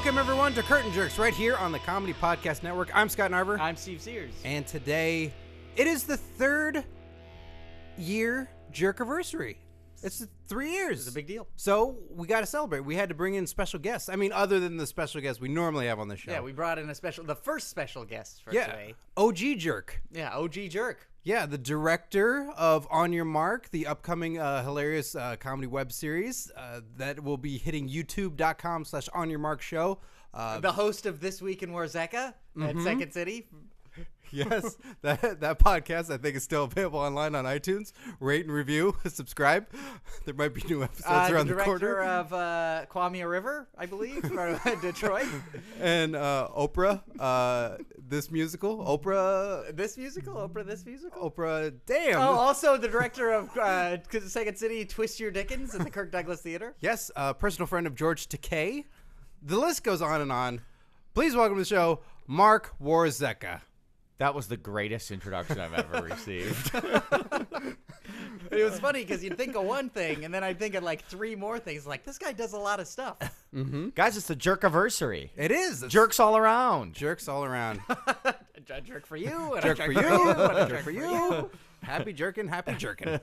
Welcome, everyone, to Curtain Jerks, right here on the Comedy Podcast Network. I'm Scott Narver. I'm Steve Sears. And today, it is the 3rd year Jerkiversary. It's 3 years. It's a big deal. So, we got to celebrate. We had to bring in special guests. I mean, other than the special guests we normally have on the show. Yeah, we brought in the first special guest for today. OG Jerk. Yeah, OG Jerk. Yeah, the director of On Your Mark, the upcoming hilarious comedy web series that will be hitting youtube.com/onyourmarkshow. The host of This Week in Warzecha at Second City. Yes, that podcast I think is still available online on iTunes. Rate and review, subscribe. There might be new episodes around the corner. Director of Kwame River, I believe, from Detroit. And Oprah, This Musical. Oprah, This Musical? Oprah, This Musical? Oprah, damn. Oh, also the director of Second City, Twist Your Dickens at the Kirk Douglas Theater. Yes, personal friend of George Takei. The list goes on and on. Please welcome to the show, Marc Warzecha. That was the greatest introduction I've ever received. It was funny because you'd think of one thing, and then I'd think of like 3 more things. Like, this guy does a lot of stuff. Mm-hmm. Guys, it's the Jerkiversary. It is. Jerks all around. Jerks all around. A jerk for you, and Jerk a for jerk you, and a jerk for you. Happy jerkin', happy jerkin'.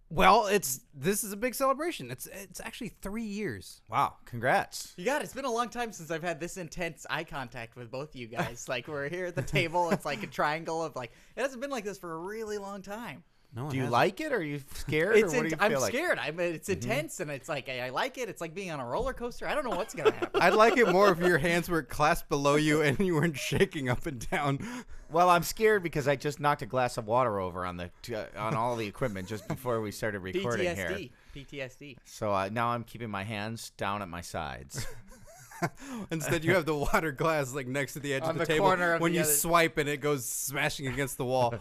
Well, this is a big celebration. It's actually 3 years. Wow, congrats. You got it. It's been a long time since I've had this intense eye contact with both of you guys. Like, we're here at the table. It's like a triangle of like, it hasn't been like this for a really long time. No, Do you like it, or are you scared, or what do you feel I'm like? scared. I mean, it's intense, and it's like I like it. It's like being on a roller coaster. I don't know what's gonna happen. I'd like it more if your hands were clasped below you and you weren't shaking up and down. Well, I'm scared because I just knocked a glass of water over on all the equipment just before we started recording here. PTSD. So now I'm keeping my hands down at my sides. Instead, you have the water glass like next to the edge On of the the table corner of when the you other- swipe and it goes smashing against the wall.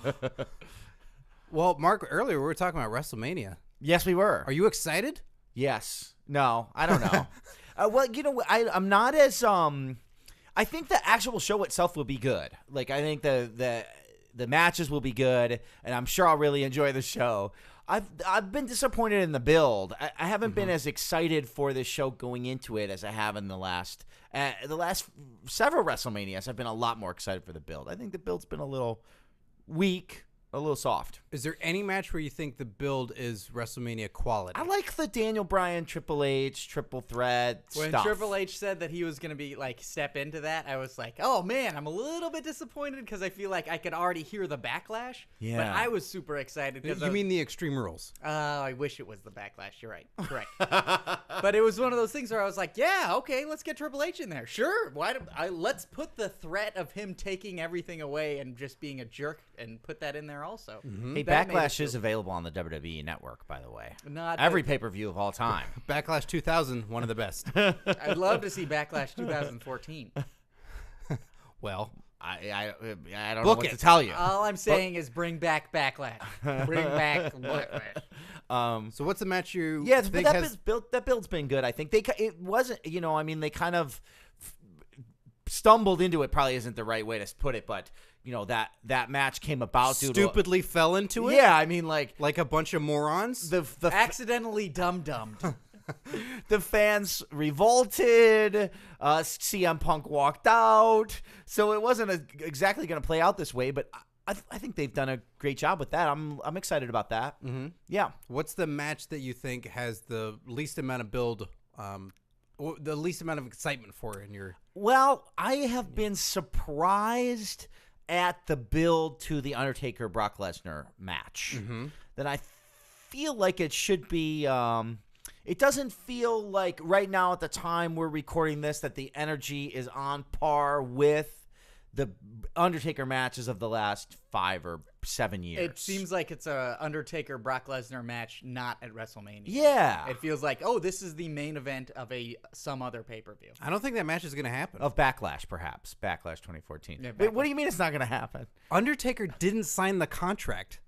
Well, Mark, earlier we were talking about WrestleMania. Yes, we were. Are you excited? Yes. No, I don't know. Well, you know, I'm not as I think the actual show itself will be good. Like, I think the matches will be good, and I'm sure I'll really enjoy the show. I've been disappointed in the build. I haven't been as excited for this show going into it as I have in the last several WrestleManias. I've been a lot more excited for the build. I think the build's been a little weak. A little soft. Is there any match where you think the build is WrestleMania quality? I like the Daniel Bryan, Triple H, triple threat When stuff. Triple H said that he was going to be like step into that, I was like, oh man, I'm a little bit disappointed because I feel like I could already hear the backlash. Yeah. But I was super excited. You mean the Extreme Rules? I wish it was the backlash. You're right. Correct. But it was one of those things where I was like, yeah, okay, let's get Triple H in there. Sure. Let's put the threat of him taking everything away and just being a jerk and put that in there also. Hey, Backlash is available on the WWE Network, by the way. Not every pay-per-view of all time. Backlash 2000, one of the best. I'd love to see Backlash 2014. Well, I don't know what to tell you. All I'm saying is bring back Backlash. Bring back Backlash. So what's the match you but think that build's been good. I think it wasn't, I mean, they kind of stumbled into it. Probably isn't the right way to put it, but that match came about stupidly fell into it? Yeah, I mean, like a bunch of morons? The accidentally dum-dummed. The fans revolted. CM Punk walked out. So it wasn't exactly going to play out this way, but I think they've done a great job with that. I'm excited about that. Mm-hmm. Yeah. What's the match that you think has the least amount of build, or the least amount of excitement for in your... Well, I have been surprised at the build to the Undertaker Brock Lesnar match. Mm-hmm. That I feel like it should be it doesn't feel like right now at the time we're recording this that the energy is on par with the Undertaker matches of the last 5 or 7 years. It seems like it's a Undertaker Brock Lesnar match not at WrestleMania. Yeah. It feels like, this is the main event of some other pay-per-view. I don't think that match is going to happen. Of Backlash, perhaps. Backlash 2014. Yeah, Wait, what do you mean it's not going to happen? Undertaker didn't sign the contract.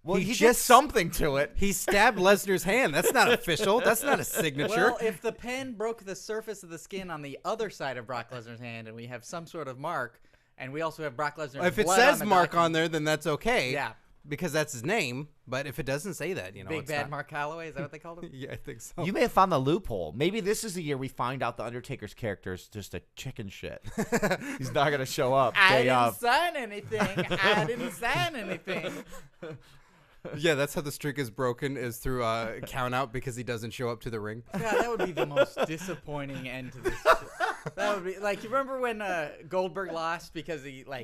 Well, he did something to it. He stabbed Lesnar's hand. That's not official. That's not a signature. Well, if the pen broke the surface of the skin on the other side of Brock Lesnar's hand and we have some sort of mark, and we also have Brock Lesnar's if it blood says on the Mark document, on there, then that's okay. Yeah. because that's his name. But if it doesn't say that, Big it's Bad not. Mark Calloway, is that what they called him? Yeah, I think so. You may have found the loophole. Maybe this is the year we find out the Undertaker's character is just a chicken shit. He's not going to show up. I didn't sign anything. I didn't sign anything. Yeah, that's how the streak is broken, is through a count out because he doesn't show up to the ring. God, that would be the most disappointing end to this. That would be like, you remember when Goldberg lost because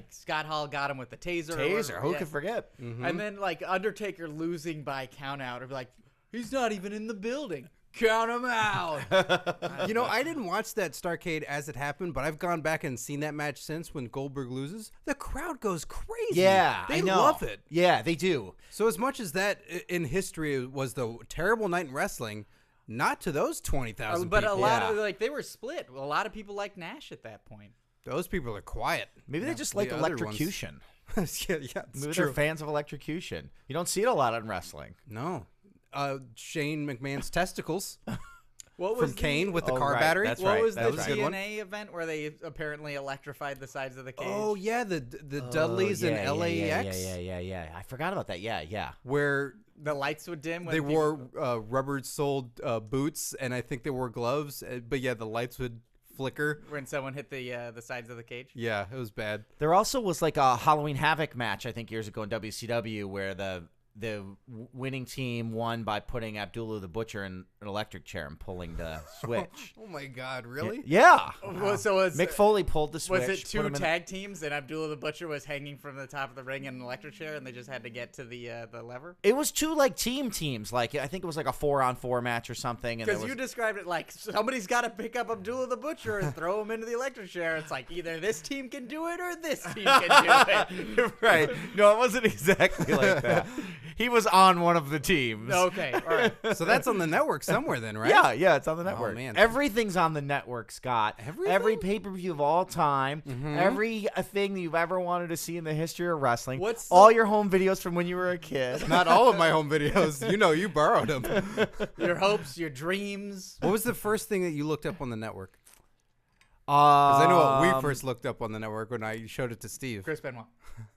Scott Hall got him with the taser? Who could forget? Mm-hmm. And then Undertaker losing by count out, or be like, he's not even in the building. Count him out. I didn't watch that Starrcade as it happened, but I've gone back and seen that match since when Goldberg loses. The crowd goes crazy. Yeah, they I know. love it. Yeah, they do. So as much as that in history was the terrible night in wrestling, not to those 20,000 But people. a lot of they were split. A lot of people like Nash at that point. Those people are quiet. Maybe they just like the other electrocution. yeah, it's Maybe true. they're fans of electrocution. You don't see it a lot in wrestling. No. Shane McMahon's testicles What from was Kane with the Oh, car right. battery. That's What right. was That the was a good one. TNA event where they apparently electrified the sides of the cage? Oh yeah, the Dudleys and LAX. Yeah. I forgot about that. Yeah. Where The lights would dim. When they people- wore rubber-soled boots, and I think they wore gloves. But yeah, the lights would flicker. when someone hit the sides of the cage. Yeah, it was bad. There also was like a Halloween Havoc match, I think, years ago in WCW where the winning team won by putting Abdullah the Butcher in an electric chair and pulling the switch. Oh my God, really? Yeah. Well, so was Mick Foley pulled the switch. Was it put two him in- tag teams and Abdullah the Butcher was hanging from the top of the ring in an electric chair and they just had to get to the lever? It was two teams. Like I think it was like a 4-on-4 match or something. Because you described it like somebody's got to pick up Abdullah the Butcher and throw him into the electric chair. It's like either this team can do it or this team can do it. Right. No, it wasn't exactly like that. He was on one of the teams. Okay, all right. So that's on the network somewhere then, right? Yeah, it's on the network. man. Everything's on the network, Scott. Everything? Every pay-per-view of all time, every thing that you've ever wanted to see in the history of wrestling, What's all your home videos from when you were a kid. Not all of my home videos. You borrowed them. Your hopes, your dreams. What was the first thing that you looked up on the network? Because I know what we first looked up on the network when I showed it to Steve. Chris Benoit.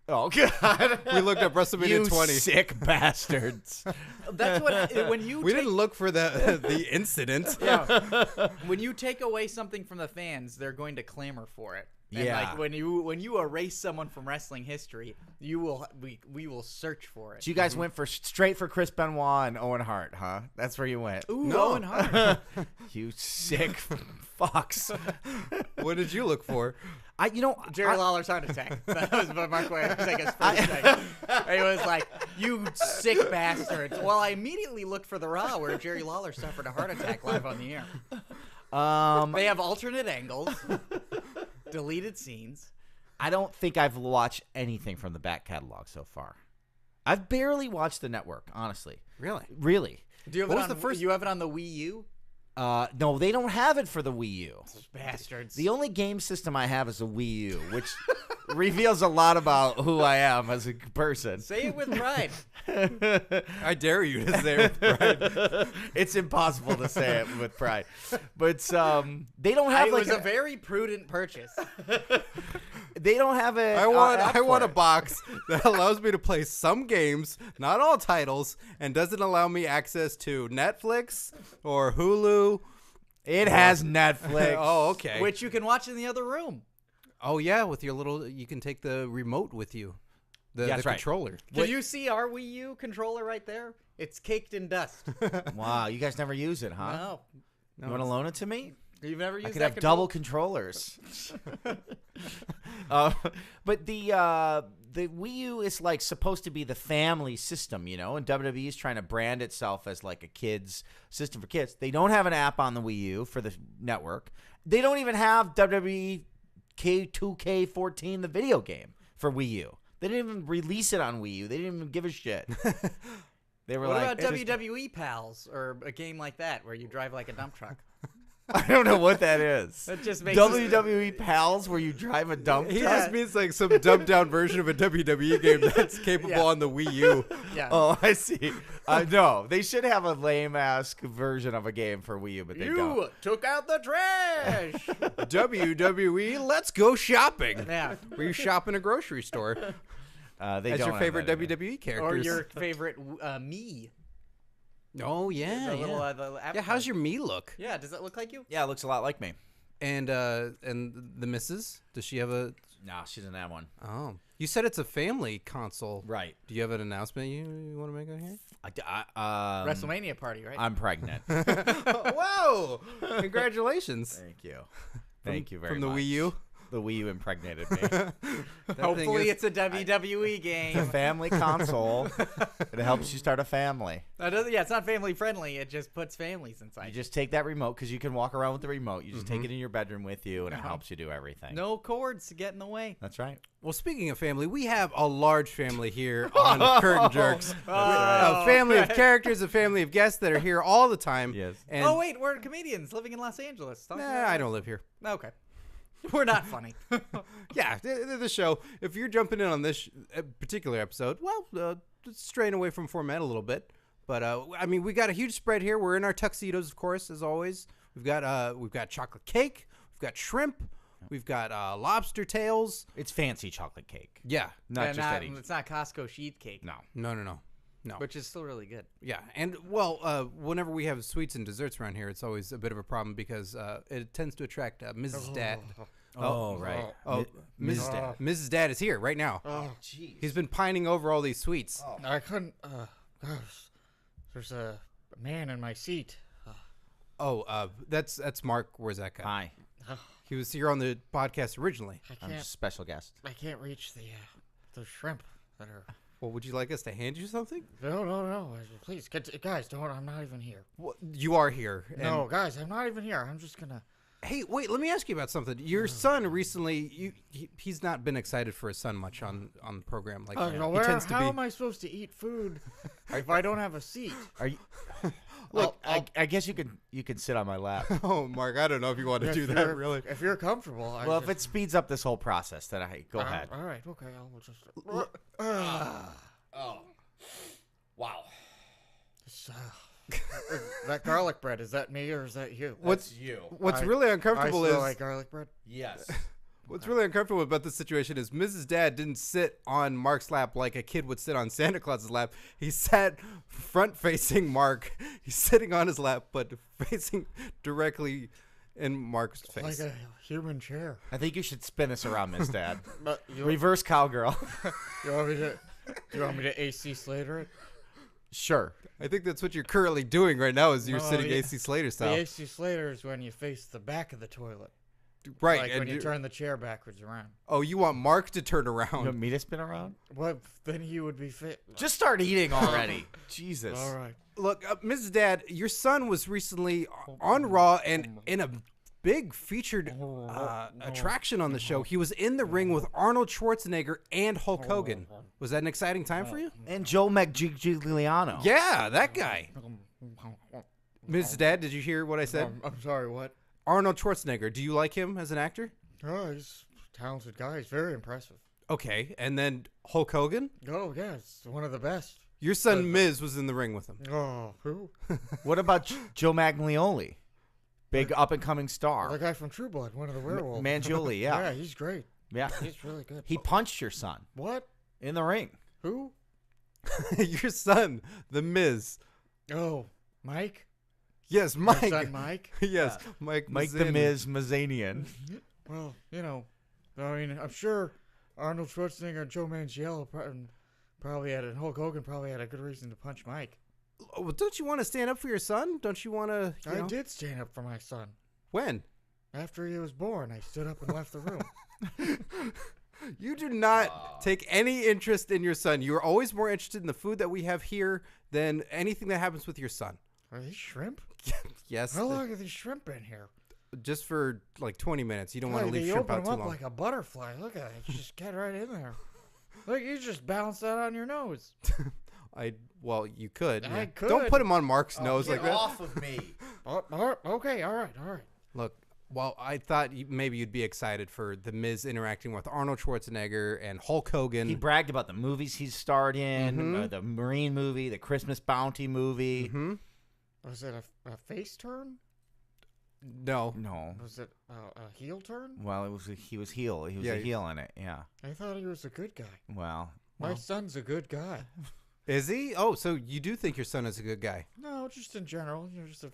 Oh, God. We looked up WrestleMania You 20. sick bastards. That's what when you We take, didn't look for the incident. yeah, when you take away something from the fans, they're going to clamor for it. And Yeah. like when you erase someone from wrestling history, we will search for it. So you guys went straight for Chris Benoit and Owen Hart, huh? That's where you went. Ooh, No. Owen Hart. You sick fucks. What did you look for? Jerry Lawler's heart attack. That was Marc Warzecha's first thing. He was like, "You sick bastards." Well, I immediately looked for the Raw where Jerry Lawler suffered a heart attack live on the air. They have alternate angles, deleted scenes. I don't think I've watched anything from the back catalog so far. I've barely watched the network, honestly. Really. Do you have What it was on the first- You have it on the Wii U? No, they don't have it for the Wii U. Bastards. The only game system I have is a Wii U, which reveals a lot about who I am as a person. Say it with pride. I dare you to say it with pride. It's impossible to say it with pride. But they don't have It like was a very prudent purchase. they don't have a I want app a for it. box that allows me to play some games, not all titles, and doesn't allow me access to Netflix or Hulu. It has Netflix. Oh, okay. Which you can watch in the other room. Oh yeah, with your little, you can take the remote with you, the That's right. controller. Can you see our Wii U controller right there? It's caked in dust. Wow, you guys never use it, huh? No. You want to loan it to me? You've never used I could that have double controllers. But the Wii U is like supposed to be the family system, you know, and WWE is trying to brand itself as like a kids system for kids. They don't have an app on the Wii U for the network. They don't even have WWE K2K14, the video game, for Wii U. They didn't even release it on Wii U. They didn't even give a shit. They were What like, about WWE Pals or a game like that where you drive like a dump truck? I don't know what that is. That just makes WWE Pals, where you drive a dump He truck. just means like some dumbed down version of a WWE game that's capable Yeah. on the Wii U. Yeah. Oh, I see. No, they should have a lame-ass version of a game for Wii U, but they You don't. took out the trash. WWE, let's go shopping. Yeah. Where you shop in a grocery store. They As don't your have favorite that in it. WWE characters. Or your favorite me. Oh, yeah. The little, yeah. the Yeah, avatar. how's your me look? Yeah, does that look like you? Yeah, it looks a lot like me. And the missus, does she have a... No, she doesn't have one. Oh. You said it's a family console. Right. Do you have an announcement you want to make on here? WrestleMania party, right? I'm pregnant. Whoa! Congratulations. Thank you. Thank you very From the much. Wii U? The Wii U impregnated me. Hopefully it's a WWE game. Family console. It helps you start a family. Yeah, it's not family friendly. It just puts families inside. You just take that remote because you can walk around with the remote. You just take it in your bedroom with you, and it helps you do everything. No cords to get in the way. That's right. Well, speaking of family, we have a large family here on Curtain Jerks. A family of characters, a family of guests that are here all the time. Yes. And Oh, wait, we're comedians living in Los Angeles. I don't live here. Okay. We're not funny. Yeah, the show. If you're jumping in on this particular episode, well, straying away from format a little bit. But I mean, we got a huge spread here. We're in our tuxedos, of course, as always. We've got chocolate cake. We've got shrimp. We've got lobster tails. It's fancy chocolate cake. Yeah. Not just any. It's not Costco sheet cake. No. No. Which is still really good. Yeah, and well, whenever we have sweets and desserts around here, it's always a bit of a problem because it tends to attract Mrs. Dad. Oh, right. Oh, Mrs. Dad. Mrs. Dad is here right now. Oh, jeez. He's been pining over all these sweets. Oh. I couldn't. Gosh, there's a man in my seat. That's Marc Warzecha. Hi. He was here on the podcast originally. I'm just a special guest. I can't reach the shrimp that are. Well, would you like us to hand you something? No. Please, guys, don't. I'm not even here. Well, you are here. and- No, guys, I'm not even here. I'm just gonna. Hey, wait. Let me ask you about something. Your son recently, he's not been excited for his son much on the program. Like he tends to how be. am I supposed to eat food if I don't have a seat? Are you? Look, I guess you could sit on my lap. Oh, Mark, I don't know if you want to If do that. you're- Really? If you're comfortable. Well, if it speeds up this whole process, then go ahead. All right. Okay. I'll just. Oh. Wow. It's, that garlic bread, is that me or is that you? What's you? What's I- really I uncomfortable still is like garlic bread. Yes. what's really uncomfortable about this situation is Mrs. Dad didn't sit on Mark's lap like a kid would sit on Santa Claus's lap. He sat front facing Mark. He's sitting on his lap, but facing directly in Mark's face. Like a human chair. I think you should spin this around, Miss Dad. But you, Reverse cowgirl. you want me to? Do you want me to AC Slater it? Sure. I think that's what you're currently doing right now is you're No, sitting the- AC Slater The style. AC Slater is when you face the back of the toilet. Right. Like and when you you- turn the chair backwards around. oh, you want Mark to turn You around. want me to spin around? What? Then he would be fit. Just start eating already. Jesus. All right. Look, Mrs. Dad, your son was recently on Raw and in a big featured attraction on the show. He was in the ring with Arnold Schwarzenegger and Hulk Hogan. Was that an exciting time for you? And Joe McGigliano. Yeah, that guy. Mrs. Dad, did you hear what I said? I'm sorry. What? Arnold Schwarzenegger. Do you like him as an actor? Oh, he's a talented guy. He's very impressive. Okay, and then Hulk Hogan. Oh yeah, it's one of the best. Your son Miz was in the ring with him. Oh, who? What about Joe Maglioli? Big up and coming star. The guy from True Blood, one of the werewolves. Mangioli, yeah. Yeah, he's great. Yeah. He's really good. He punched your son What? in the ring. Who? Your son, the Miz. Oh, Mike. Yes, My Mike. son Mike. Yes, Mike. Mike the Mazin. Miz Mazanian. Well, you know, I mean, I'm sure Arnold Schwarzenegger and Joe Manganiello probably had, and Hulk Hogan probably had a good reason to punch Mike. Well, don't you want to stand up for your son? Don't you want to? I did stand up for my son. When? After he was born, I stood up and left the room. You do not take any interest in your son. You are always more interested in the food that we have here than anything that happens with your son. Are these shrimp? Yes. How long are these shrimp in here? Just for like 20 minutes. You don't want to God, leave they shrimp open out them too up long. like a butterfly. Look at it. You just get right in there. Look, you just bounce that on your nose. Well, you could. I yeah. could. Don't put him on Mark's nose like that. off of me. Okay, all right. Look, well, I thought maybe you'd be excited for The Miz interacting with Arnold Schwarzenegger and Hulk Hogan. He bragged about the movies he's starred in, Mhm. the Marine movie, the Christmas Bounty movie. Mm-hmm. Was it a face turn? No. No. Was it a heel turn? Well, he was heel. He was Yeah, a heel in it. Yeah. I thought he was a good guy. Well, My son's a good guy. Is he? Oh, so you do think your son is a good guy? No, just in general. Just a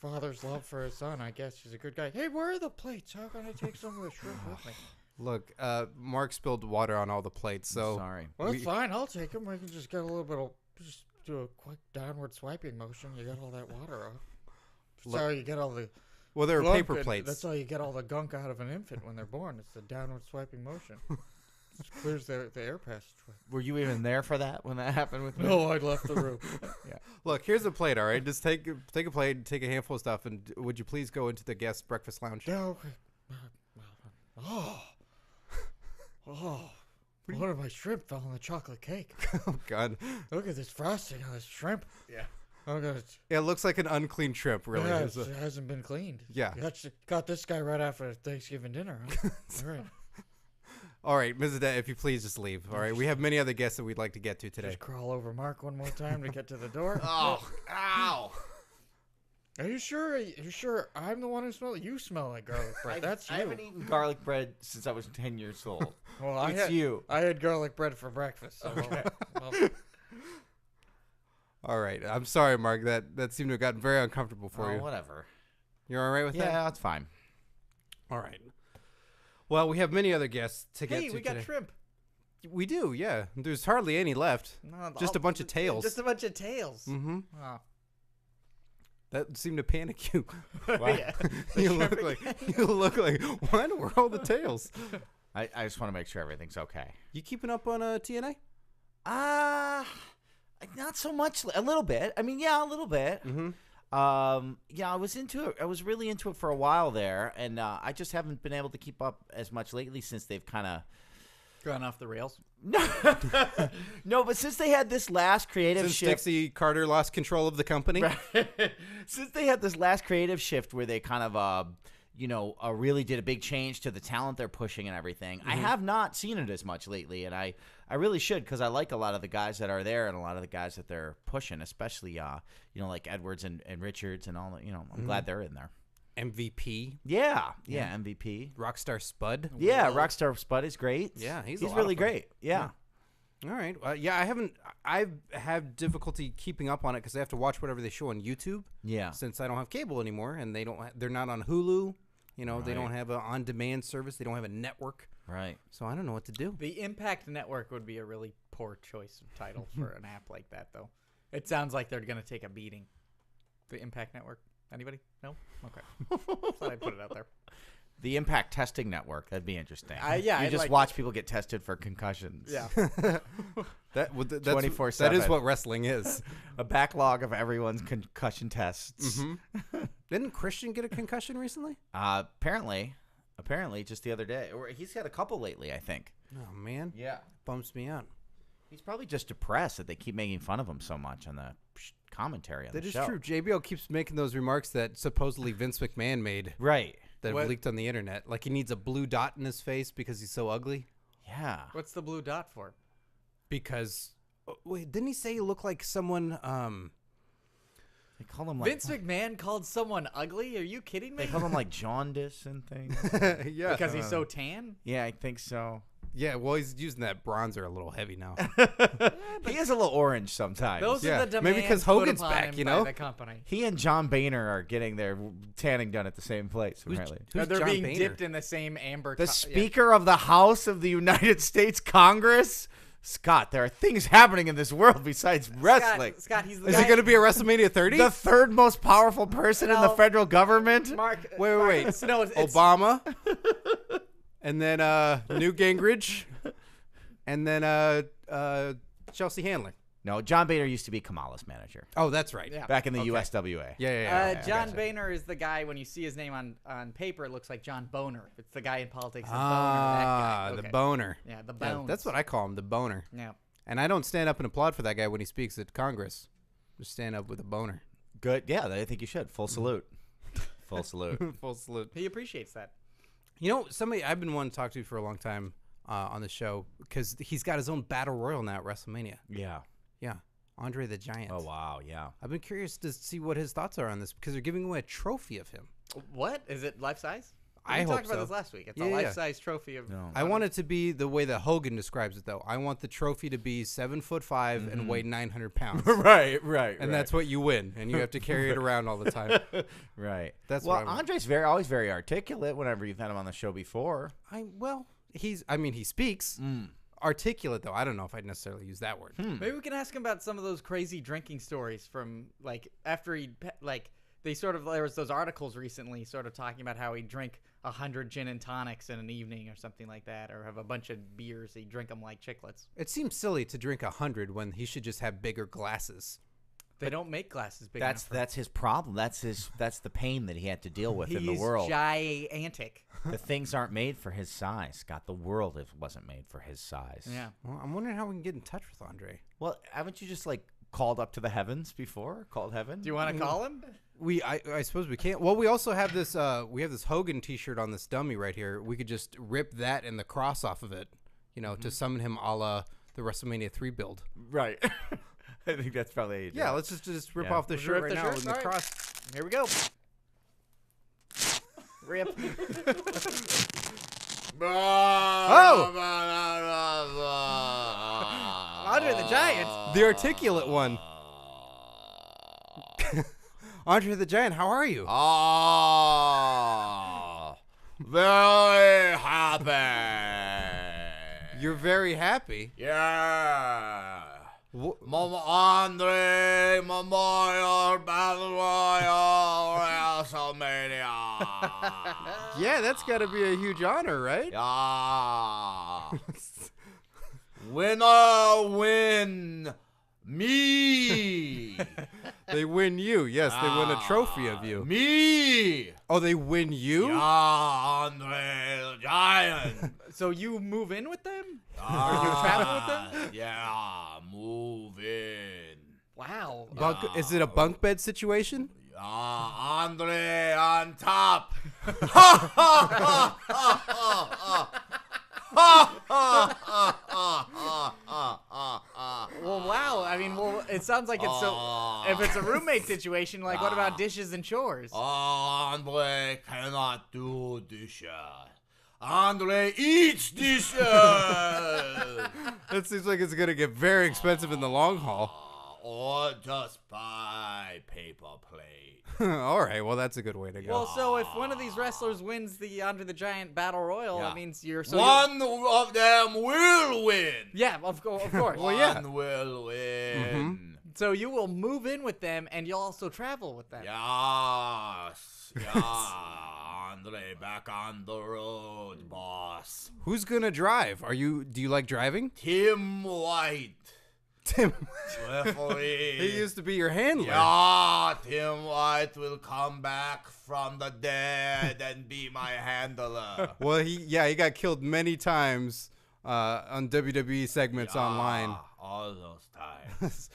father's love for his son. I guess he's a good guy. Hey, where are the plates? How can I take some of the shrimp with me? Look, Mark spilled water on all the plates, so Sorry. Well, it's fine. I'll take them. We can just get a little bit of, just do a quick downward swiping motion. You get all that water off. That's how you get all the. Well, there are gunk paper and- plates. That's how you get all the gunk out of an infant when they're born. It's the downward swiping motion. It clears the air passageway. Were you even there for that when that happened with me? No, I left the room. Look, here's a plate, all right? Just take a plate, take a handful of stuff, and would you please go into the guest breakfast lounge? Yeah, okay. One of my shrimp fell on the chocolate cake. Oh, God. Look at this frosting on this shrimp. Yeah. Oh, God. It looks like an unclean shrimp, really. Yeah, It's it hasn't been cleaned. Yeah. Got this guy right after Thanksgiving dinner, huh? All right. All right, Mrs. Dent, if you please just leave. All right, we have many other guests that we'd like to get to today. Just crawl over Mark one more time to get to the door. Oh, ow. Are you sure? Are you sure I'm the one who smells? You smell like garlic bread. That's you. I haven't eaten garlic bread since I was 10 years old. Well, It's you. I had garlic bread for breakfast. So well, All right, I'm sorry, Mark. That seemed to have gotten very uncomfortable for you. Whatever. You're all right with that? Yeah, that's fine. All right. Well, we have many other guests to get Hey, to we got today. shrimp. We do, yeah. There's hardly any left. No, Just a bunch of tails. Just a bunch of tails. Mm-hmm. Oh. That seemed to panic you. Yeah. you look like. What? Where are all the tails? I just want to make sure everything's okay. You keeping up on TNA? Not so much. A little bit. I mean, yeah, a little bit. Mm-hmm. Yeah, I was into it. I was really into it for a while there, and I just haven't been able to keep up as much lately since they've kind of Gone off the rails. no, but since they had this last creative Since shift, Dixie Carter lost control of the company. since they had this last creative shift where they kind of really did a big change to the talent they're pushing and everything. I have not seen it as much lately, and I really should, because I like a lot of the guys that are there and a lot of the guys that they're pushing, especially like Edwards and Richards and all. I'm glad they're in there. MVP, Yeah, MVP. Rockstar Spud. Yeah, Rockstar Spud is great. Yeah, he's really great. Yeah. All right. I have difficulty keeping up on it because I have to watch whatever they show on YouTube. Yeah. Since I don't have cable anymore, and they're not on Hulu. They don't have an on-demand service. They don't have a network. Right. So I don't know what to do. The Impact Network would be a really poor choice of title for an app like that, though. It sounds like they're going to take a beating. The Impact Network. Anybody? No? Okay. Thought I'd put it out there. The Impact Testing Network. That'd be interesting. Yeah, You I'd just like watch people get tested for concussions. Yeah. That's 24/7. That is what wrestling is. A backlog of everyone's concussion tests. Didn't Christian get a concussion recently? Apparently, just the other day. Or he's had a couple lately, I think. Oh man, Yeah. bums me out. He's probably just depressed that they keep making fun of him so much on the commentary on That the is show. true. JBL keeps making those remarks that supposedly Vince McMahon made Right. that What? have leaked on the internet. Like he needs a blue dot in his face because he's so ugly. Yeah. What's the blue dot for? Because wait, didn't he say he looked like someone? They call him like Vince McMahon called someone ugly? Are you kidding me? They call him like jaundice and things. Yeah, Because he's so tan? Yeah, I think so. yeah. Well, he's using that bronzer a little heavy now. He is a little orange sometimes. Those Yeah, are the maybe demands 'cause put Hogan's upon back, him you by know? the company. He and John Boehner are getting their tanning done at the same place, apparently. Who's They're John being Boehner? dipped in the same amber. The co- yeah. Speaker of the House of the United States Congress. Scott, there are things happening in this world besides wrestling. Scott, he's the Is guy. it going to be a WrestleMania 30? The third most powerful person in the No. federal government. Mark. Wait. No, it's Obama, and then Newt Gingrich, and then Chelsea Handler. No, John Boehner used to be Kamala's manager Oh, that's right. Yeah. back in the Okay. USWA. Yeah. John gotcha. Boehner is the guy, when you see his name on paper, it looks like John Boner. It's the guy in politics. Boner, that guy. The Okay. boner. Yeah, the Yeah, bones. that's what I call him, the boner. Yeah. And I don't stand up and applaud for that guy when he speaks at Congress. Just stand up with a boner. Good. Yeah, I think you should. Full salute. Full salute. Full salute. He appreciates that. You know, somebody I've been wanting to talk to for a long time on the show because he's got his own battle royal now at WrestleMania. Yeah. Yeah. Andre the Giant. Oh, wow. Yeah. I've been curious to see what his thoughts are on this because they're giving away a trophy of him. What? Is it life size? I We hope talked about so. this last week. It's Yeah, a yeah. life-size trophy of. No. I want it to be the way that Hogan describes it, though. I want the trophy to be 7'5" and weigh 900 pounds. right. And that's what you win, and you have to carry it around all the time. right. That's well, what I want. Andre's always very articulate. Whenever you've had him on the show before. He speaks. Articulate, though. I don't know if I'd necessarily use that word. Maybe we can ask him about some of those crazy drinking stories from after they sort of there was those articles recently sort of talking about how he'd drink 100 gin and tonics in an evening or something like that, or have a bunch of beers. He'd drink them like chiclets. It seems silly to drink 100 when he should just have bigger glasses. They don't make glasses big enough. That's his problem. That's the pain that he had to deal with in the world. He's gigantic. The things aren't made for his size, Scott. The world wasn't made for his size. Yeah. Well, I'm wondering how we can get in touch with Andre. Well, haven't you just called up to the heavens before? Called heaven? Do you want to call him? I suppose we can't. Well, we also have this. We have this Hogan T-shirt on this dummy right here. We could just rip that and the cross off of it, to summon him a la the WrestleMania 3 build. Right. I think that's probably Yeah, let's just rip Yeah. off the Let's shirt rip right the now shirt? with the All right. cross. Here we go. Rip. Oh! Andre the Giant. The articulate one. Andre the Giant, how are you? Very happy. You're very happy. Yeah. Wh- Andre Memorial Battle Royal WrestleMania. Yeah, that's got to be a huge honor, right? Yeah. Winner win me. They win you. Yes, they win a trophy of you. Me. Oh, they win you? Yeah, Andre the Giant. So you move in with them? Or you travel with them? Yeah, move in. Wow. Is it a bunk bed situation? Andre on top. Well, wow. I mean, it sounds like it's so. If it's a roommate situation, what about dishes and chores? Andre cannot do dishes. Andre eats dishes. That seems like it's going to get very expensive in the long haul. Or just buy paper plate. All right, well, that's a good way to go. Well, so if one of these wrestlers wins the Andre the Giant Battle Royal, Yeah. that means you're One of them will win. Yeah, of course. Well, yeah. One will win. So you will move in with them, and you'll also travel with them. Yes. Yeah. Andre, back on the road, boss. Who's going to drive? Do you like driving? Tim White. Tim. Referee. He used to be your handler. Yeah, Tim White will come back from the dead and be my handler. Well, he got killed many times on WWE segments online. All those times.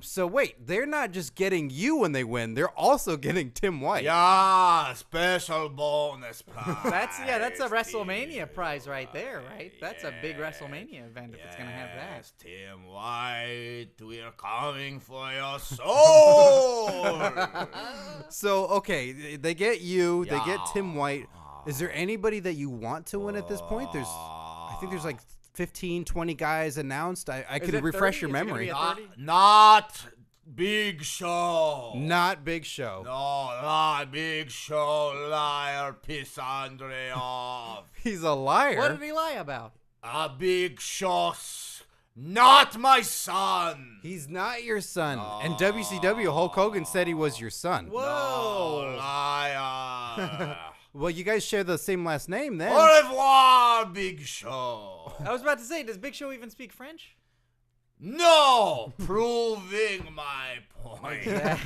So wait, they're not just getting you when they win; they're also getting Tim White. Yeah, special bonus prize. That's a WrestleMania prize right there, right? That's a big WrestleMania event if it's gonna have that. Yes, Tim White, we're coming for your soul. So okay, they get you, they get Yeah. Tim White. Is there anybody that you want to win at this point? I think there's like 15, 20 guys announced. I could it refresh 30? your Is it gonna memory. be a- Not Big Show. Not Big Show. No, not Big Show. Liar, piss Andre off. He's a liar. What did he lie about? A Big Show's not my son. He's not your son. And WCW, Hulk Hogan said he was your son. No, liar. Well, you guys share the same last name then. Au revoir, Big Show. I was about to say, does Big Show even speak French? No, proving my point. I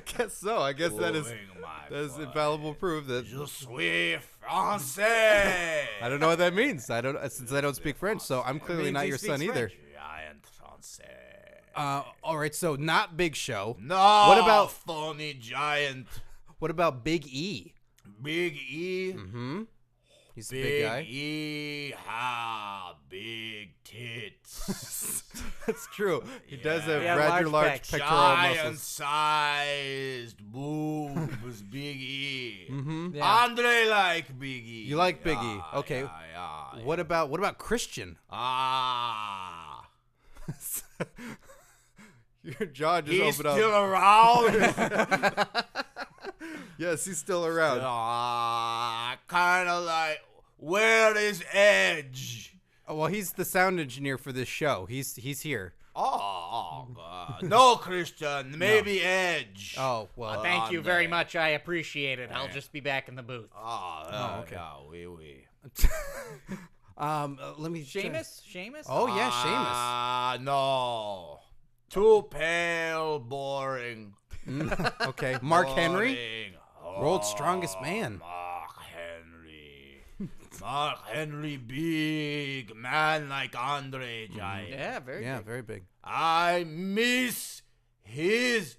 guess so. I guess that is Proving my point. infallible proof that Je suis français. I don't know what that means. Since I don't speak French, so I'm clearly means not he your son speaks either. Giant français. All right, so not Big Show. No. What about- phony giant? What about Big E? Big E. Mm-hmm. He's a big Big guy. E have big tits. That's true. He does have Yeah, rather large large pecs. pectoral muscles. Giant-sized boobs. loves Big E. Mm-hmm. Yeah. Andre like Big E. You like Big E. Yeah, Okay. Yeah. What about Christian? Ah. Your jaw just He's opened still up. around. Yes, he's still around. Kind of like, where is Edge? Oh, well, he's the sound engineer for this show. He's here. Oh, God. No, Christian. Maybe Edge. Oh, well. Thank you very much. I appreciate it. I'll just be back in the booth. Oh, okay. Yeah, oui. Let me. Sheamus? Oh yeah, Sheamus. No. Too pale, boring. Okay, Mark Henry, Boring. world's strongest man. Mark Henry, big man like Andre Giant. Yeah, very Yeah, good. very big. I miss his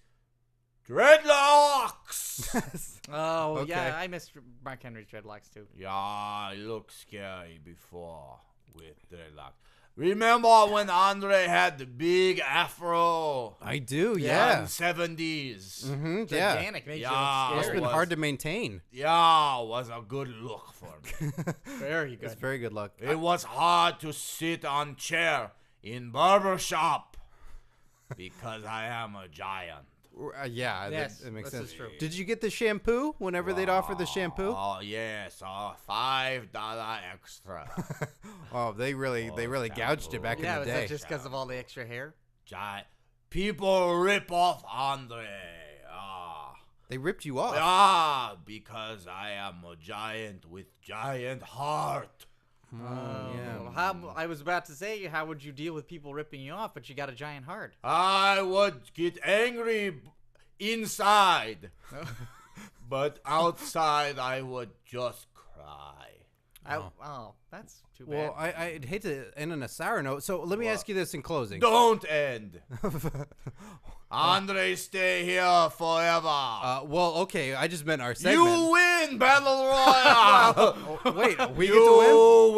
dreadlocks. Oh, Okay. yeah, I miss Mark Henry's dreadlocks too. Yeah, it looked scary before with dreadlocks. Remember when Andre had the big afro? I do. In Yeah. the 70s. Mm-hmm. Yeah. Gigantic makes Yeah, you It's look it been was- hard to maintain. Yeah, it was a good look for me. scary. Very good. It's very good luck. It was hard to sit on chair in barber shop because I am a giant. Yeah, Yes, that makes this sense. is true. Did you get the shampoo whenever they'd offer the shampoo? Oh yes, $5 extra. Oh, they really gouged it back Yeah, in was the that day. just because of all the extra hair? Giant. People rip off Andre. They ripped you off. Because I am a giant with giant heart. Yeah. Well, I was about to say, how would you deal with people ripping you off, but you got a giant heart? I would get angry inside, but outside I would just cry. Oh, that's too bad. Well, I'd hate to end on a sour note, so let me ask you this in closing. Don't end. Andre, stay here forever. Well, okay, I just meant our segment. You win Battle Royal. Oh, wait, we get to win? You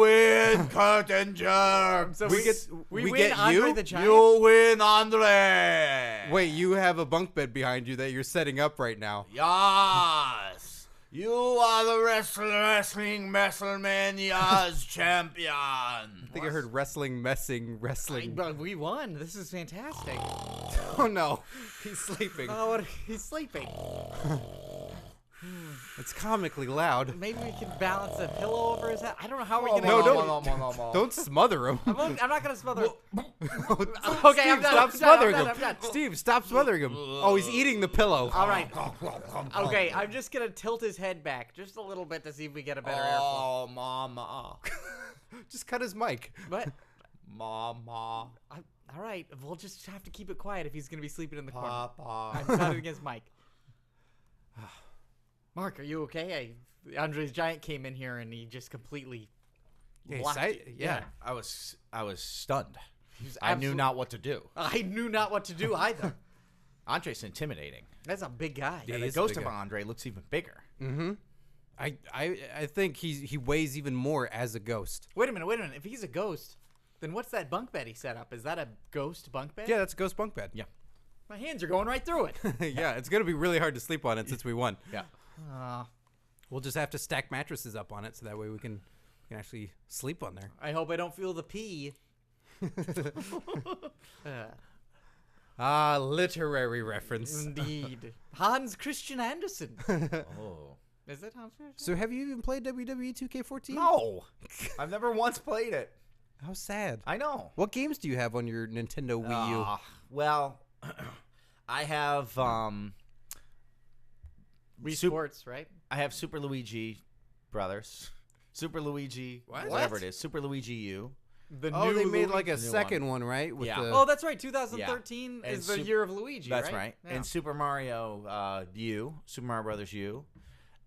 win Curtain Jerks. So we we get win Andre you? the Giant? You win Andre. Wait, you have a bunk bed behind you that you're setting up right now. Yes. You are the Wrestling WrestleMania's champion. I think I heard wrestling. But we won. This is fantastic. Oh no, he's sleeping. Oh, he's sleeping. It's comically loud. Maybe we can balance a pillow over his head. I don't know how we're gonna. No, do don't. Don't smother him. I'm not gonna smother. Okay, I'm done, Stop I'm smothering done, him. I'm done. Steve, stop smothering him. Oh, he's eating the pillow. All right. Okay, I'm just gonna tilt his head back just a little bit to see if we get a better airflow. Oh, mama. Just cut his mic. But Mama. all right, we'll just have to keep it quiet if he's gonna be sleeping in the corner. Papa. I'm not against Mike. Mark, are you okay? Andre's Giant came in here and he just completely Yeah, blocked you. yeah. I was stunned. He's I knew absolute- not what to do. I knew not what to do either. Andre's intimidating. That's a big guy. Yeah, And he's the a ghost big of guy. Andre looks even bigger. Mm-hmm. I think he weighs even more as a ghost. Wait a minute. If he's a ghost, then what's that bunk bed he set up? Is that a ghost bunk bed? Yeah, that's a ghost bunk bed. Yeah. My hands are going right through it. Yeah, it's gonna be really hard to sleep on it since we won. Yeah. We'll just have to stack mattresses up on it so that way we can actually sleep on there. I hope I don't feel the pee. Literary reference. Indeed. Hans Christian Andersen. Oh. Is it Hans Christian? So have you even played WWE 2K14? No. I've never once played it. How sad. I know. What games do you have on your Nintendo Wii U? Well, I have Wii Sports, right? I have Super Luigi Brothers. Super Luigi, What? whatever it is. Super Luigi U. The Oh, they made Luigi- like a new second one, right? With Yeah. the, Oh, that's right. 2013 Yeah. is And the Sup- year of Luigi, That's right. Yeah. And Super Mario U, Super Mario Brothers U.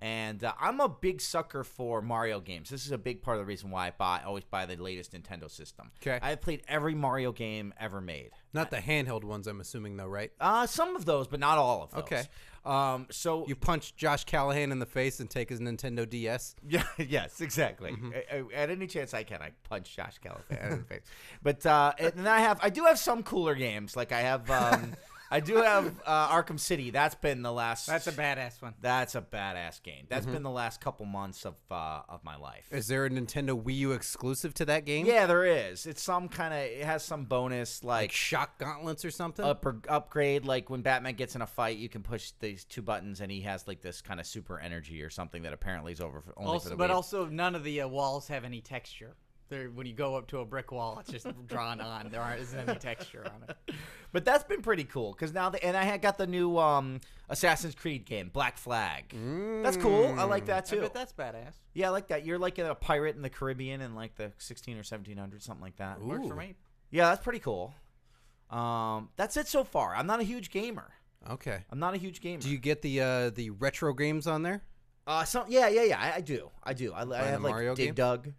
And I'm a big sucker for Mario games. This is a big part of the reason why I always buy the latest Nintendo system. 'Kay. I've played every Mario game ever made. not the handheld ones, I'm assuming, though, right? Some of those, but not all of those. Okay. So You punch Josh Callahan in the face and take his Nintendo DS. yeah, yes, exactly. At any chance I can, I punch Josh Callahan in the face. But and then I do have some cooler games. Like I have I do have Arkham City. That's been the last. That's a badass one. That's a badass game. That's been the last couple months of my life. Is there a Nintendo Wii U exclusive to that game? Yeah, there is. It's some kind of. It has some bonus Like shock gauntlets or something? upgrade. Like when Batman gets in a fight, you can push these 2 buttons, and he has like this kind of super energy or something that apparently is only for the But Wii. also, none of the walls have any texture. When you go up to a brick wall, it's just drawn on. There isn't any texture on it. But that's been pretty cool because now and I had got the new Assassin's Creed game, Black Flag. That's cool. I like that I too. bet that's badass. Yeah, I like that. You're like a pirate in the Caribbean in like the 16 or 1700s, something like that. Works for me. Yeah, that's pretty cool. That's it so far. I'm not a huge gamer. Okay. I'm not a huge gamer. Do you get the retro games on there? Yeah. I do. I have like Mario Dig game? Dug.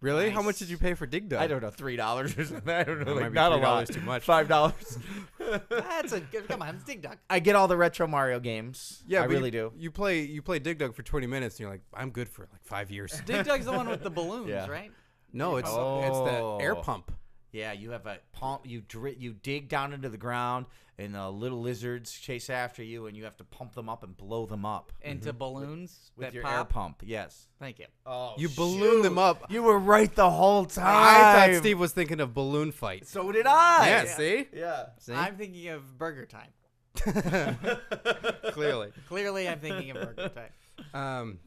Really? Nice. How much did you pay for Dig Dug? I don't know, $3 or something. I don't know, That like might be not a $3 lot. too much. $5. That's a good. Come on, it's Dig Dug. I get all the retro Mario games. Yeah, I but really do. You play Dig Dug for 20 minutes, and you're like, I'm good for like 5 years. Dig Dug's the one with the balloons, Yeah. right? No, it's the air pump. Yeah, you have a pump. You dig down into the ground, and little lizards chase after you, and you have to pump them up and blow them up Into balloons with that your pop. air pump. Yes. Thank you. Oh, You balloon them up. You were right the whole time. I thought Steve was thinking of balloon fight. So did I. Yeah, see? Yeah. See? I'm thinking of Burger Time. Clearly. Clearly, I'm thinking of Burger Time.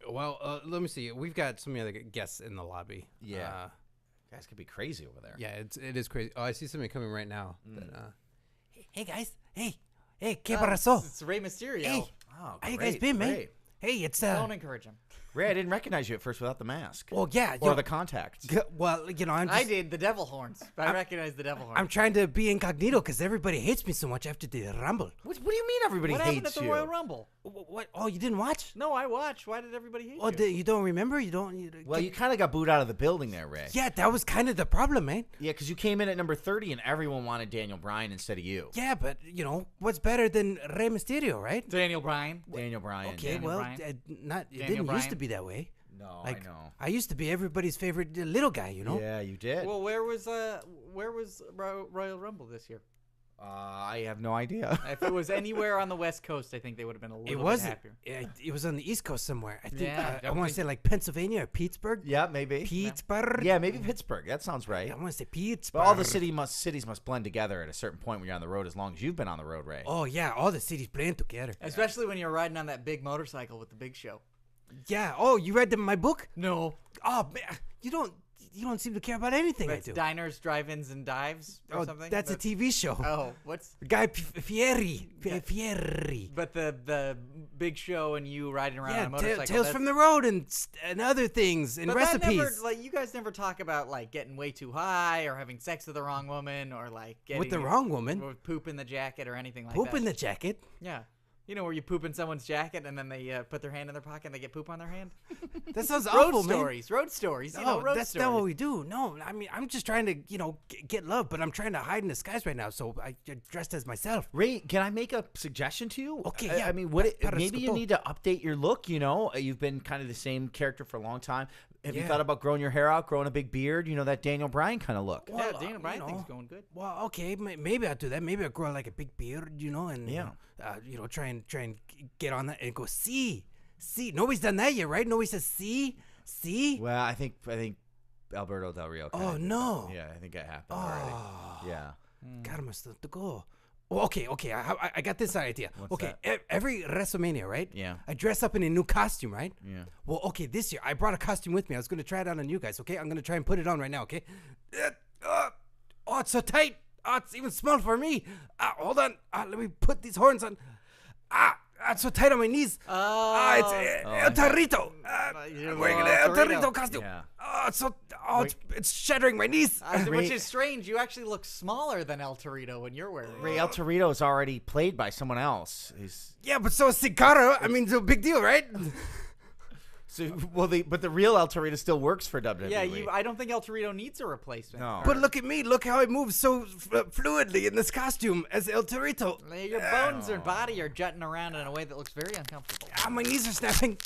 Well, let me see. We've got some other guests in the lobby. Yeah. Guys could be crazy over there. Yeah, it is crazy. Oh, I see somebody coming right now. That, hey guys. Hey, ¿qué pasó? It's Rey Mysterio. Hey, Oh, how you great, guys been, man? great. Hey, it's Don't encourage him. Ray, I didn't recognize you at first without the mask. Well, yeah, Or the contacts. well, I'm I just, did the devil horns. I recognize the devil horns. I'm trying to be incognito because everybody hates me so much after the Rumble. What do you mean everybody what hates happened at the you? Royal Rumble? What? Oh, you didn't watch? No, I watched. Why did everybody hate Oh, you? you don't remember? You don't? Well, you kind of got booed out of the building there, Ray. Yeah, that was kind of the problem, man. Yeah, because you came in at number 30 and everyone wanted Daniel Bryan instead of you. Yeah, but what's better than Rey Mysterio, right? Daniel Bryan. Daniel Bryan. Okay, Daniel well, Bryan. it Daniel didn't used Bryan. to be that way. No, Like, I know. I used to be everybody's favorite little guy, Yeah, you did. Well, where was Royal Rumble this year? I have no idea. If it was anywhere on the West Coast, I think they would have been a little It bit wasn't. happier. It was on the East Coast somewhere. I think. Yeah, I want to say like Pennsylvania or Pittsburgh. Yeah, maybe. Pittsburgh. Yeah, maybe Pittsburgh. That sounds right. I want to say Pittsburgh. But all the cities must blend together at a certain point when you're on the road, as long as you've been on the road, Ray. Oh yeah, all the cities blend together. Especially when you're riding on that big motorcycle with the Big Show. Yeah. Oh, you read my book? No. Oh, man, you don't seem to care about anything That's I do. Diners, Drive-Ins, and Dives or something? That's a TV show. Oh, what's... Guy Fieri. Fieri. But the Big Show and you riding around on a Yeah, motorcycle. Tales from the Road and other things and but recipes. That never, you guys never talk about like getting way too high or having sex with the wrong woman or like getting With the wrong woman. or poop in the jacket or anything like Poop that. in the jacket. Yeah. You know where you poop in someone's jacket and then they put their hand in their pocket and they get poop on their hand? That sounds Road awful, man. stories. Road stories. You No, know, road that's stories. not what we do. No, I mean, I'm just trying to, get love, but I'm trying to hide in disguise right now, so I dressed as myself. Ray, can I make a suggestion to you? Okay, I yeah. mean, Para maybe you escuto. need to update your look. You've been kind of the same character for a long time. Have you Yeah. thought about growing your hair out, growing a big beard? That Daniel Bryan kind of look. Yeah, Well, Daniel Bryan you thing's know. going good. Well, okay, maybe I'll do that. Maybe I'll grow like a big beard, and Yeah. try and get on that and go see. Nobody's done that yet, right? Nobody says see. Well, I think Alberto Del Rio. kinda Oh did no. that. Yeah, I think that happened already. Oh. Yeah. God, I must have to go. Well, okay. I got this idea. What's Every WrestleMania, right? Yeah. I dress up in a new costume, right? Yeah. Well, okay, this year I brought a costume with me. I was going to try it on you guys, okay? I'm going to try and put it on right now, okay? Oh, it's so tight. Oh, it's even small for me. Hold on. Let me put these horns on. It's so tight on my knees. It's El Torito. You're I'm wearing an the El Torito. Torito costume. Yeah. It's shattering my knees. Which Ray- is strange. You actually look smaller than El Torito when you're wearing it. Ray, El Torito is already played by someone else. Yeah, but so is Cicaro. I mean, it's a big deal, right? But the real El Torito still works for WWE. Yeah, I don't think El Torito needs a replacement. No. But look at me. Look how I move so fluidly in this costume as El Torito. Your bones and body are jutting around in a way that looks very uncomfortable. My knees are snapping.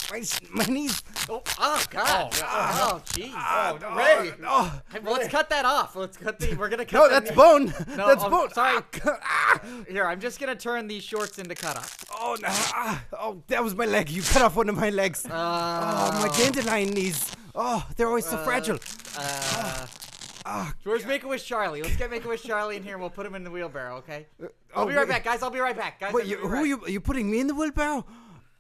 My knees. Oh God! Oh, jeez. Ray. Oh, Hey, well, let's cut that off. We're gonna cut. no, the that's knee. bone. No, That's I'm bone. sorry. Here, I'm just gonna turn these shorts into cutoffs. Oh, no. Oh, that was my leg. You cut off one of my legs. Oh, my dandelion knees. Oh, they're always so fragile. Where's Make-A-Wish Charlie? Let's get Make-A-Wish Charlie in here and we'll put him in the wheelbarrow, okay? I'll be right back, guys. I'll be right back. Guys, Wait, are you putting me in the wheelbarrow?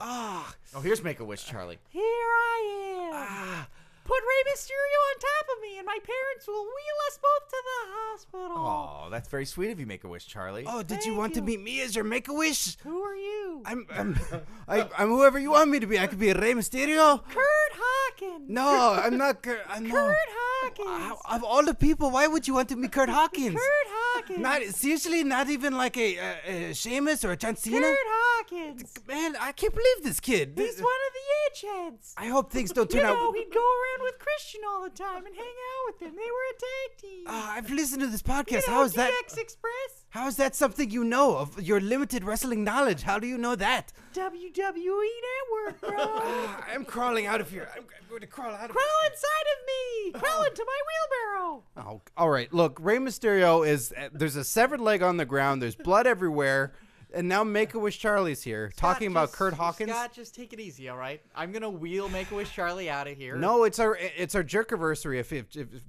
Oh, here's Make-A-Wish Charlie. Here I am. Put Rey Mysterio on top of me and my parents will wheel us both to the hospital. Oh, that's very sweet of you, Make-A-Wish Charlie. Oh, did you want to meet me as your Make-A-Wish? Who are you? I'm whoever you want me to be. I could be a Rey Mysterio. Kurt Hawkins. No, I'm not Kurt. Kurt Hawkins. Of all the people, why would you want to meet Kurt Hawkins? Kurt Hawkins. Not seriously, not even like a Sheamus or a John Cena. Kurt Hawkins. Man, I can't believe this kid. He's one of the H-heads. I hope things don't turn out. He'd go around with Christian all the time and hang out with him. They were a tag team. I've listened to this podcast. You know, How is that? DX Express? How is that something you know of your limited wrestling knowledge? How do you know that? WWE Network, bro. I'm crawling out of here. I'm going to crawl out of Crawl inside of me. Crawl into my wheelbarrow. Oh, all right. Look, Rey Mysterio is. There's a severed leg on the ground. There's blood everywhere. And now Make-A-Wish Charlie's here talking about Kurt Hawkins. Scott, just take it easy, all right? I'm gonna wheel Make-A-Wish Charlie out of here. No, it's our Jerkiversary. If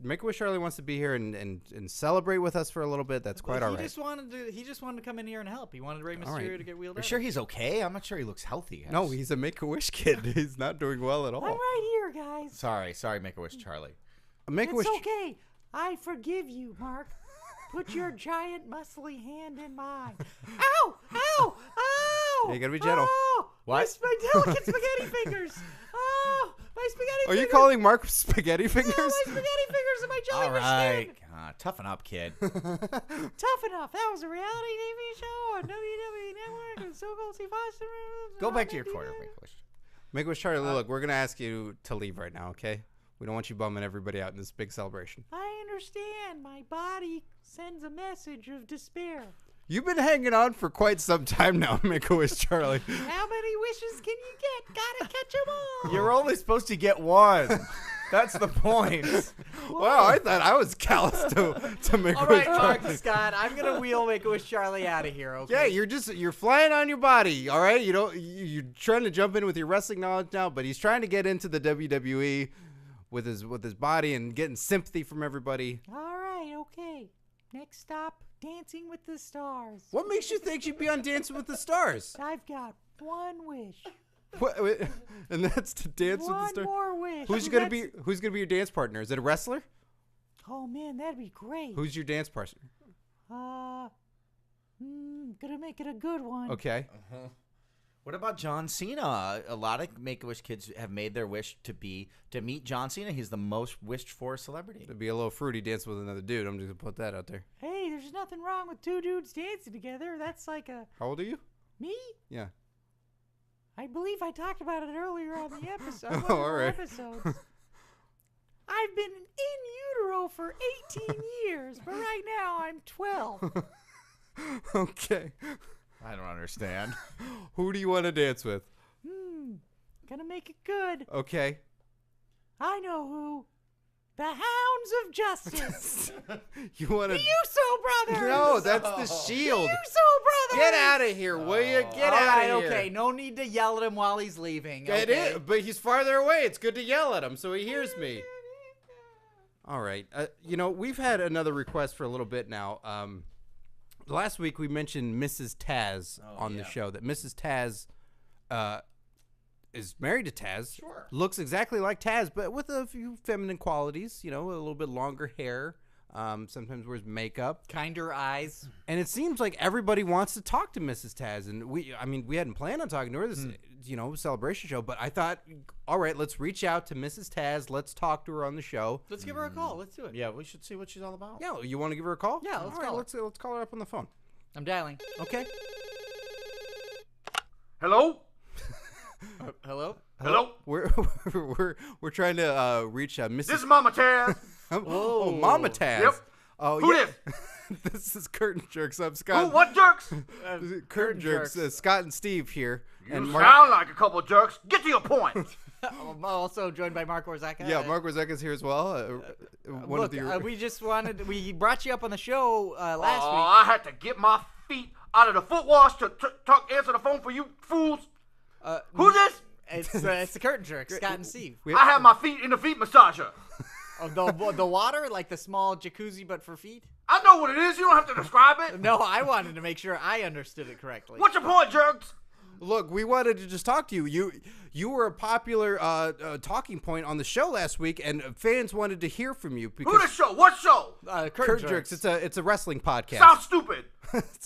Make-A-Wish Charlie wants to be here and celebrate with us for a little bit, that's quite all right. He just wanted to come in here and help. He wanted Rey Mysterio to get wheeled out. You're sure he's okay? I'm not sure he looks healthy. No, he's a Make-A-Wish kid. He's not doing well at all. I'm right here, guys. Sorry, Make-A-Wish Charlie. Make-A-Wish. It's okay. I forgive you, Mark. Put your giant muscly hand in mine. Ow! Ow! Ow! Yeah, you gotta be gentle. Oh, What? My delicate spaghetti fingers. Oh, my spaghetti fingers. Are you calling Mark spaghetti fingers? Oh, my spaghetti fingers and my jelly All right. Toughen up, kid. Tough Enough. That was a reality TV show on WWE Network and So Cold Steve Austin. Go back to your corner, Make-A-Wish. Make-A-Wish Charlie, look, we're gonna ask you to leave right now, okay? We don't want you bumming everybody out in this big celebration. I understand. My body sends a message of despair. You've been hanging on for quite some time now, Make-A-Wish Charlie. How many wishes can you get? Gotta catch 'em all. You're only supposed to get one. That's the point. Wow, I thought I was callous to Make-A-Wish All right, Charlie. Mark Scott, I'm gonna wheel Make-A-Wish Charlie out of here. Okay. Yeah, you're flying on your body, all right? You're trying to jump in with your wrestling knowledge now, but he's trying to get into the WWE with his body and getting sympathy from everybody. All right. Okay. Next stop, Dancing with the Stars. What makes you think you'd be on Dancing with the Stars? I've got one wish. What, and that's to dance with the One stars. more wish. Who's gonna be your dance partner? Is it a wrestler? Oh man, that'd be great. Who's your dance partner? Gonna make it a good one. Okay. What about John Cena? A lot of Make-A-Wish kids have made their wish to meet John Cena. He's the most wished for celebrity. It'd be a little fruity dancing with another dude. I'm just gonna put that out there. Hey, there's nothing wrong with two dudes dancing together. That's like a How old are you? me. Yeah. I believe I talked about it earlier on the episode. Oh, one of our all right. episodes. I've been in utero for 18 years, but right now I'm 12. Okay. I don't understand. Who do you want to dance with? Gonna make it good. Okay. I know who. The Hounds of Justice. You want The to? Uso Brothers. No, that's the Shield. Uso Brothers. Get out of here, will you? Get All out right, of here. okay. No need to yell at him while he's leaving. It okay? is, but he's farther away. It's good to yell at him so he hears me. All right. We've had another request for a little bit now. Last week we mentioned Mrs. Tazz on the show. That Mrs. Tazz is married to Tazz. Sure. Looks exactly like Tazz, but with a few feminine qualities. A little bit longer hair. Sometimes wears makeup. Kinder eyes. And it seems like everybody wants to talk to Mrs. Tazz. And we hadn't planned on talking to her this, celebration show. But I thought, all right, let's reach out to Mrs. Tazz. Let's talk to her on the show. Let's give her a call. Let's do it. Yeah, we should see what she's all about. Yeah, you want to give her a call? Yeah, let's All right, call her. Let's call her up on the phone. I'm dialing. Okay. Hello? Hello? Hello? We're trying to reach Mrs. This is Mama Taz. Oh, Mama Tazz. Yep. Oh, Who yeah. this? This is Curtain Jerks. I'm Scott. Who? What jerks? Curtain Jerks. Scott and Steve here. You and sound like a couple of jerks. Get to your point. I'm also joined by Marc Warzecha. Yeah, Marc Warzecha's here as well. We brought you up on the show last week. I had to get my feet out of the foot wash to answer the phone for you fools. Who's this? It's the Curtain Jerks, Scott and Steve. I have my feet in the feet massager. Oh, the water, like the small jacuzzi, but for feet. I know what it is. You don't have to describe it. No, I wanted to make sure I understood it correctly. What's your point, jerks? Look, we wanted to just talk to you. You were a popular talking point on the show last week, and fans wanted to hear from you. Who the show? What show? Curtain Jerks. It's a wrestling podcast. Sounds stupid.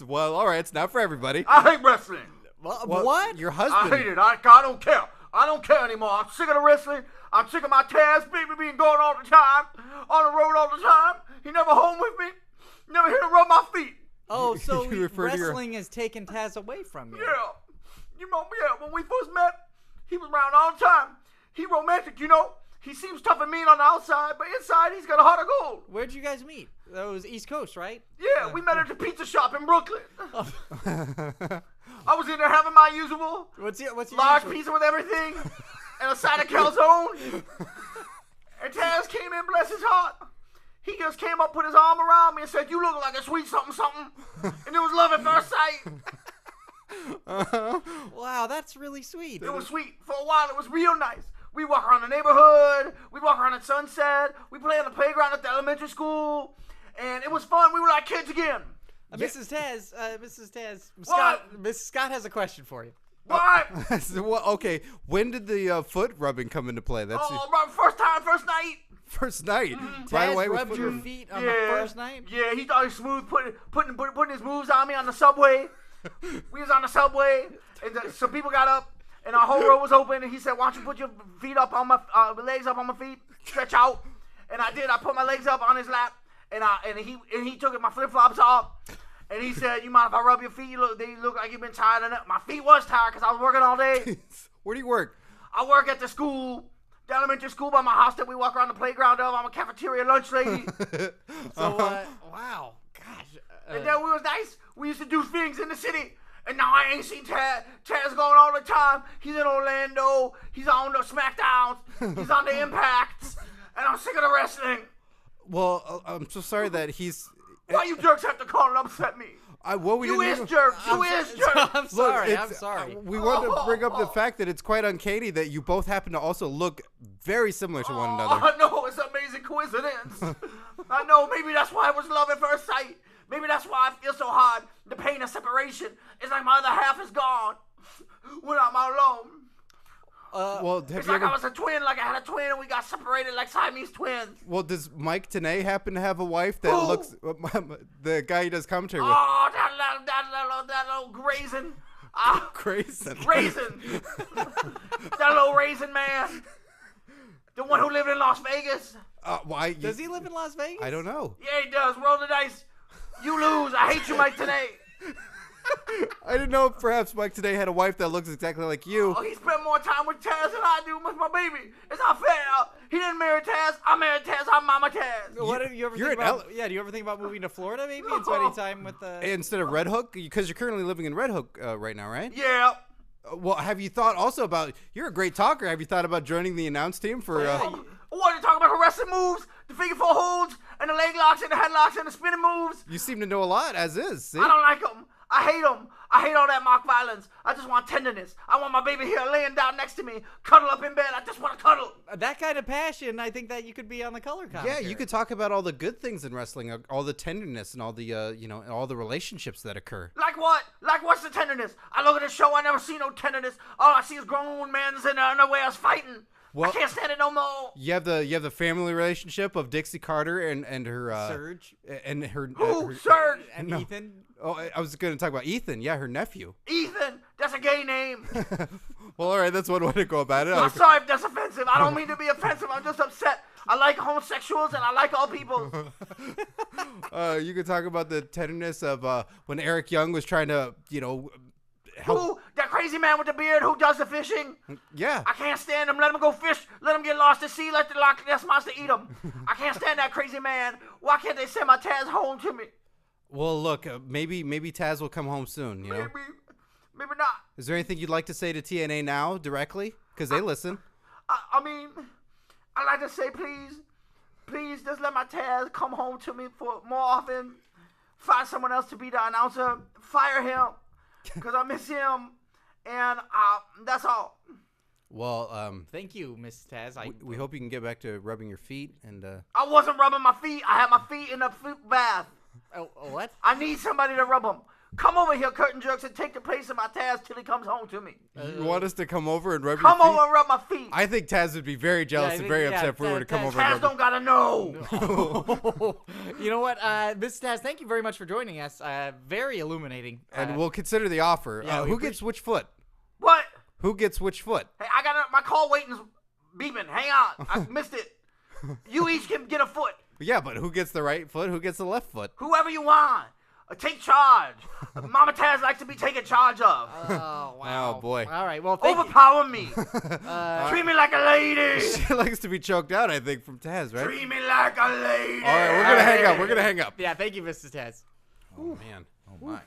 Well, all right, it's not for everybody. I hate wrestling. Well, Well, what? Your I husband? hate it. I don't care. I don't care anymore. I'm sick of the wrestling. I'm sick of my Tazz baby being gone all the time, on the road all the time. He never home with me. Never here to rub my feet. Oh, so You refer to your- wrestling has taken Tazz away from you. Yeah. You know, when we first met, he was around all the time. He romantic, you know. He seems tough and mean on the outside, but inside he's got a heart of gold. Where'd you guys meet? That was East Coast, right? Yeah, we met at the pizza shop in Brooklyn. I was in there having my usual What's your large usual- pizza with everything and a side of calzone. And Tazz came in, bless his heart. He just came up, put his arm around me and said, "You look like a sweet something something." And it was love at first sight. Wow, that's really sweet. It was sweet. For a while, it was real nice. We walk around the neighborhood. We walk around at Sunset. We play on the playground at the elementary school. And it was fun. We were like kids again. Mrs. Tazz, What? Mrs. Scott has a question for you. What? Well, okay, when did the foot rubbing come into play? That's Oh, right, first night. first night. Tazz Right away with rubbed foot your rubbing. feet on the first night? Yeah, he thought he was smooth putting his moves on me on the subway. We was on the subway, and some people got up, and our whole row was open, and he said, "Why don't you put your feet up on my legs up on my feet, stretch out?" And I did. I put my legs up on his lap, and he took my flip flops off, and he said, "You mind if I rub your feet? They look like you've been tired enough." My feet was tired because I was working all day. Where do you work? I work at the school. The elementary school by my house that we walk around the playground of. I'm a cafeteria lunch lady. So, wow, gosh. And then we was nice. We used to do things in the city. And now I ain't seen Tazz. Tazz going all the time. He's in Orlando. He's on the SmackDowns. He's on the Impacts. And I'm sick of the wrestling. Well, I'm so sorry that he's. Why you jerks have to call and upset me? Well, we You didn't is even- jerks. You is jerks. I'm Look, sorry. I'm it's- sorry. We wanted to bring up the fact that it's quite uncanny that you both happen to also look very similar to one another. I know. It's an amazing coincidence. I know. Maybe that's why it was love at first sight. Maybe that's why I feel so hard. The pain of separation. It's like my other half is gone when I'm alone. Well, have It's you like I ever, was a twin, like I had a twin, and we got separated like Siamese twins. well, does Mike Tenay happen to have a wife that Who? looks the guy he does commentary with? Oh, that little raisin. Crazy. Raisin. That little raisin man. The one who lived in Las Vegas. Why? Does he live in Las Vegas? I don't know. Yeah, he does. Roll the dice. You lose. I hate you, Mike, today. I didn't know if perhaps Mike Tenay had a wife that looks exactly like you. Oh, he spent more time with Tazz than I do with my baby. It's not fair. He didn't marry Tazz. I married Tazz. I'm Mama Tazz. What do you ever You're think an about? Yeah, do you ever think about moving to Florida maybe and spending time with the? Instead of Red Hook, because you're currently living in Red Hook right now, right? Yeah. Well, have you thought also about? You're a great talker. Have you thought about joining the announce team for? What, you talking about her wrestling moves? The figure four holds? And the leg locks and the headlocks and the spinning moves? You seem to know a lot, as is. See? I don't like them. I hate them. I hate all that mock violence. I just want tenderness. I want my baby here laying down next to me, cuddle up in bed. I just want to cuddle. That kind of passion, I think that you could be on the color Yeah, commentary. you could talk about all the good things in wrestling, all the tenderness and all the all the relationships that occur. Like what? Like what's the tenderness? I look at the show, I never see no tenderness. All I see is grown men in underwears fighting. Well- I can't stand it no more. You have the family relationship of Dixie Carter and her Surge and her. Who? her- Surge? and no. Ethan. Oh, I was going to talk about Ethan. Yeah, her nephew. Ethan? That's a gay name. Well, all right, that's one way to go about it. I'm sorry if that's offensive. I don't mean to be offensive. I'm just upset. I like homosexuals and I like all people. You could talk about the tenderness of when Eric Young was trying to, help. Who? That crazy man with the beard who does the fishing? Yeah. I can't stand him. Let him go fish. Let him get lost at sea. Let the Loch Ness monster eat him. I can't stand that crazy man. Why can't they send my Tazz home to me? Well, look, maybe Tazz will come home soon. Maybe not. Is there anything you'd like to say to TNA now directly? Because they listen. I mean, I like to say, please just let my Tazz come home to me for more often. find someone else to be the announcer. Fire him, because I miss him, and that's all. Well, Thank you, Miss Tazz. we hope you can get back to rubbing your feet and. I wasn't rubbing my feet. I had my feet in the foot bath. Oh, what? I need somebody to rub them. Come over here, Curtain Jerks, and take the place of my Tazz till he comes home to me. You want us to come over and rub Come your feet? over and rub my feet. I think Taz would be very jealous and very upset if we were to come over and Tazz rub don't gotta know. You know what, Miss Tazz, thank you very much for joining us. Very illuminating. And we'll consider the offer. yeah, we Who gets which foot? What? Who gets which foot? Hey, I got my call waiting's beeping. Hang on, I missed it. You each can get a foot. Yeah, but who gets the right foot? Who gets the left foot? Whoever you want. Take charge. Mama Tazz likes to be taken charge of. Oh, wow. Oh, boy. All right, well, thank you. Overpower me. Treat me like a lady. She likes to be choked out, I think, from Taz, right? Treat me like a lady. All right, we're going to hang up. We're going to hang up. Yeah, thank you, Mrs. Taz. Oh, man. Oh my.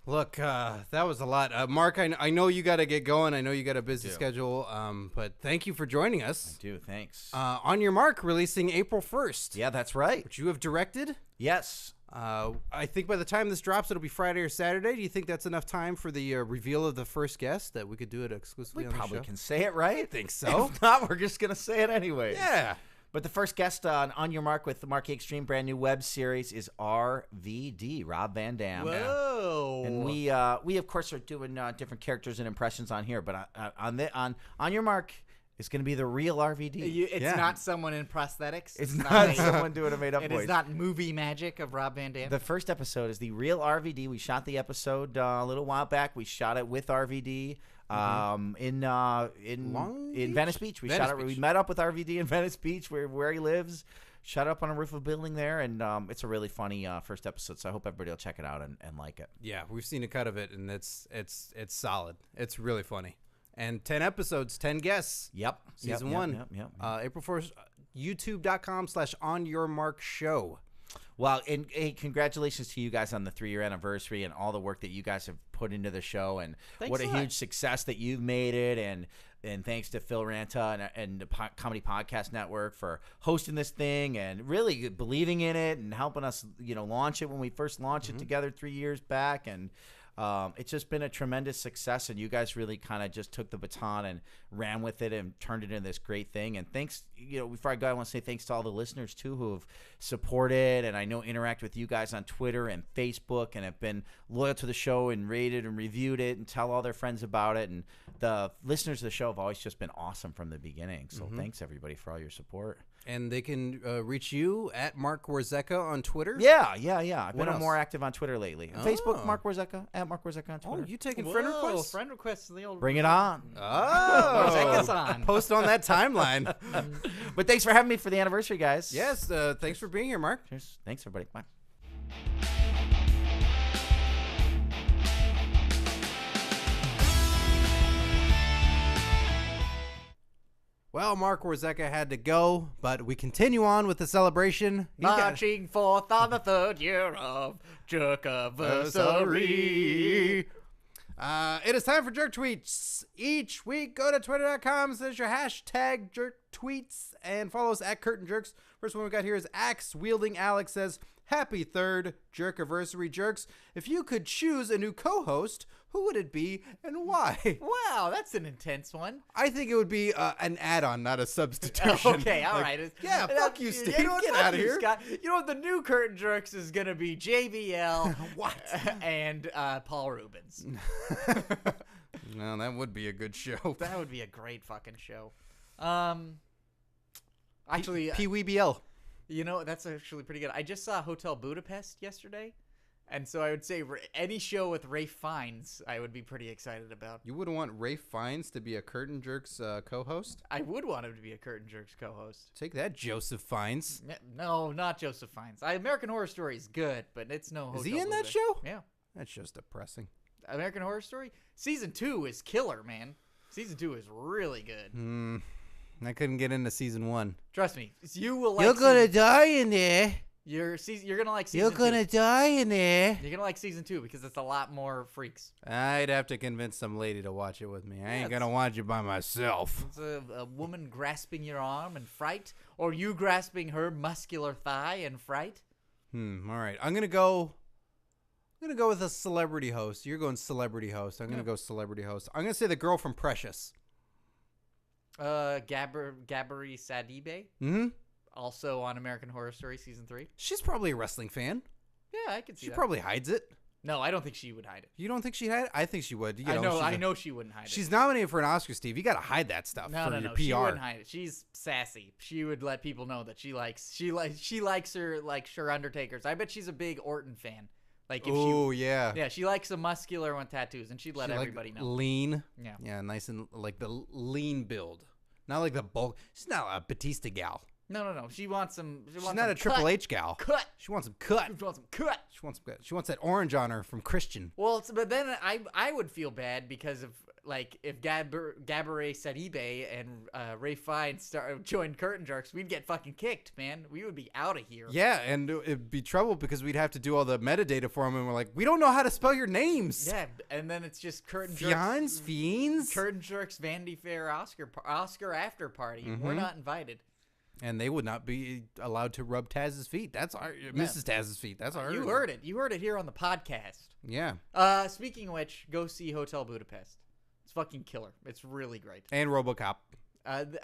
Look, that was a lot. Mark, I know you got to get going. I know you got a busy schedule, but thank you for joining us. I do. Thanks. On Your Mark, releasing April 1st. Yeah, that's right. Which you have directed. Yes. I think by the time this drops, it'll be Friday or Saturday. Do you think that's enough time for the reveal of the first guest that we could do it exclusively We on the probably show? can say it, right? I think so. If not, we're just gonna say it anyway. Yeah. But the first guest on Your Mark with the Mark Extreme brand new web series is RVD, Rob Van Dam. Whoa. And we of course are doing different characters and impressions on here, but on Your Mark is going to be the real RVD. It's not someone in prosthetics. It's not someone doing a made up It voice. is not movie magic of Rob Van Dam. The first episode is the real RVD. We shot the episode a little while back. We shot it with RVD in Venice Beach. We met up with RVD in Venice Beach, where he lives. Shot up on a roof of a building there, and it's a really funny first episode. So I hope everybody will check it out and like it. Yeah, we've seen a cut of it, and it's solid. It's really funny. And 10 episodes, 10 guests. Yep. Season 1. Yep. April 1st, youtube.com/onyourmarkshow. Well, and hey, congratulations to you guys on the 3-year anniversary and all the work that you guys have put into the show, and what a huge success that you've made it. And thanks to Phil Ranta and the Comedy Podcast Network for hosting this thing and really believing in it and helping us, launch it when we first launched it together 3 years back. And it's just been a tremendous success, and you guys really kind of just took the baton and ran with it and turned it into this great thing. And thanks, before I go, I want to say thanks to all the listeners too who have supported and I know interact with you guys on Twitter and Facebook and have been loyal to the show and rated and reviewed it and tell all their friends about it. And the listeners of the show have always just been awesome from the beginning. So thanks everybody for all your support. And they can reach you at Marc Warzecha on Twitter. Yeah. I've been else? more active on Twitter lately. Oh. Facebook, Marc Warzecha, at Marc Warzecha on Twitter. Oh, you taking friend requests? Friend requests to the old. Bring it on. Oh, Check us on. Post on that timeline. But thanks for having me for the anniversary, guys. Yes, thanks for being here, Mark. Cheers. Thanks, everybody. Bye. Well, Marc Warzecha had to go, but we continue on with the celebration. Marching forth on the 3rd year of Jerkiversary. It is time for Jerk Tweets. Each week, go to twitter.com, / your hashtag Jerk Tweets, and follow us at Curtain Jerks. First one we got here is Axe Wielding Alex says, Happy 3rd Jerkiversary Jerks. If you could choose a new co-host, who would it be and why? Wow, that's an intense one. I think it would be an add-on, not a substitution. Okay, all right. Yeah, fuck you, Steve. You know what, Get fuck out of you, here. Scott. You know what? The new Curtain Jerks is going to be JBL What? and Paul Rubens. No, that would be a good show. That would be a great fucking show. Actually, PWBL. that's actually pretty good. I just saw Hotel Budapest yesterday, and so I would say any show with Ray Fiennes, I would be pretty excited about. You wouldn't want Ray Fiennes to be a Curtain Jerks co-host? I would want him to be a Curtain Jerks co-host. Take that, Joseph Fiennes. No, not Joseph Fiennes. American Horror Story is good, but it's no Hotel Is he in that Budapest. show? Yeah. That show's depressing. American Horror Story? Season 2 is killer, man. Season 2 is really good. I couldn't get into season 1. Trust me. You will like You're gonna die in there. You're gonna like season You're 2. gonna die in there. You're gonna like season 2 because it's a lot more freaks. I'd have to convince some lady to watch it with me. I ain't Yeah, gonna watch it by myself. It's a woman grasping your arm in fright, or you grasping her muscular thigh in fright. All right. I'm gonna go with a celebrity host. You're going celebrity host. I'm gonna go celebrity host. I'm gonna say the girl from Precious. Gabri Sadibe. Mm-hmm. Also on American Horror Story season 3. She's probably a wrestling fan. Yeah, I could see She that. probably hides it. No, I don't think she would hide it. You don't think she'd hide it? I think she would. You I know she wouldn't hide it. She's nominated for an Oscar, Steve. You got to hide that stuff for your PR. She wouldn't hide it. She's sassy. She would let people know that she likes her Undertakers. I bet she's a big Orton fan. Like if oh yeah. Yeah, she likes a muscular one tattoos, and she'd let everybody know. Lean. Yeah. Yeah, nice and like the lean build, not like the bulk. She's not a Batista gal. No. She wants some. She's not a Triple H gal. Cut. She wants some cut. She wants some cut. She wants that orange on her from Christian. Well, but then I would feel bad because of like if Gabri Sadibe and Ray Fine joined Curtain Jerks, we'd get fucking kicked, man. We would be out of here. Yeah, and it'd be trouble because we'd have to do all the metadata for them, and we're like, we don't know how to spell your names. Yeah, and then it's just Curtain Jerks. Fiends. Curtain Jerks Vanity Fair Oscar after party. We're not invited. And they would not be allowed to rub Tazz's feet. That's our Mrs. Tazz's feet. That's our. You heard it. You heard it here on the podcast. Yeah. Speaking of which, go see Hotel Budapest. It's fucking killer. It's really great. And RoboCop.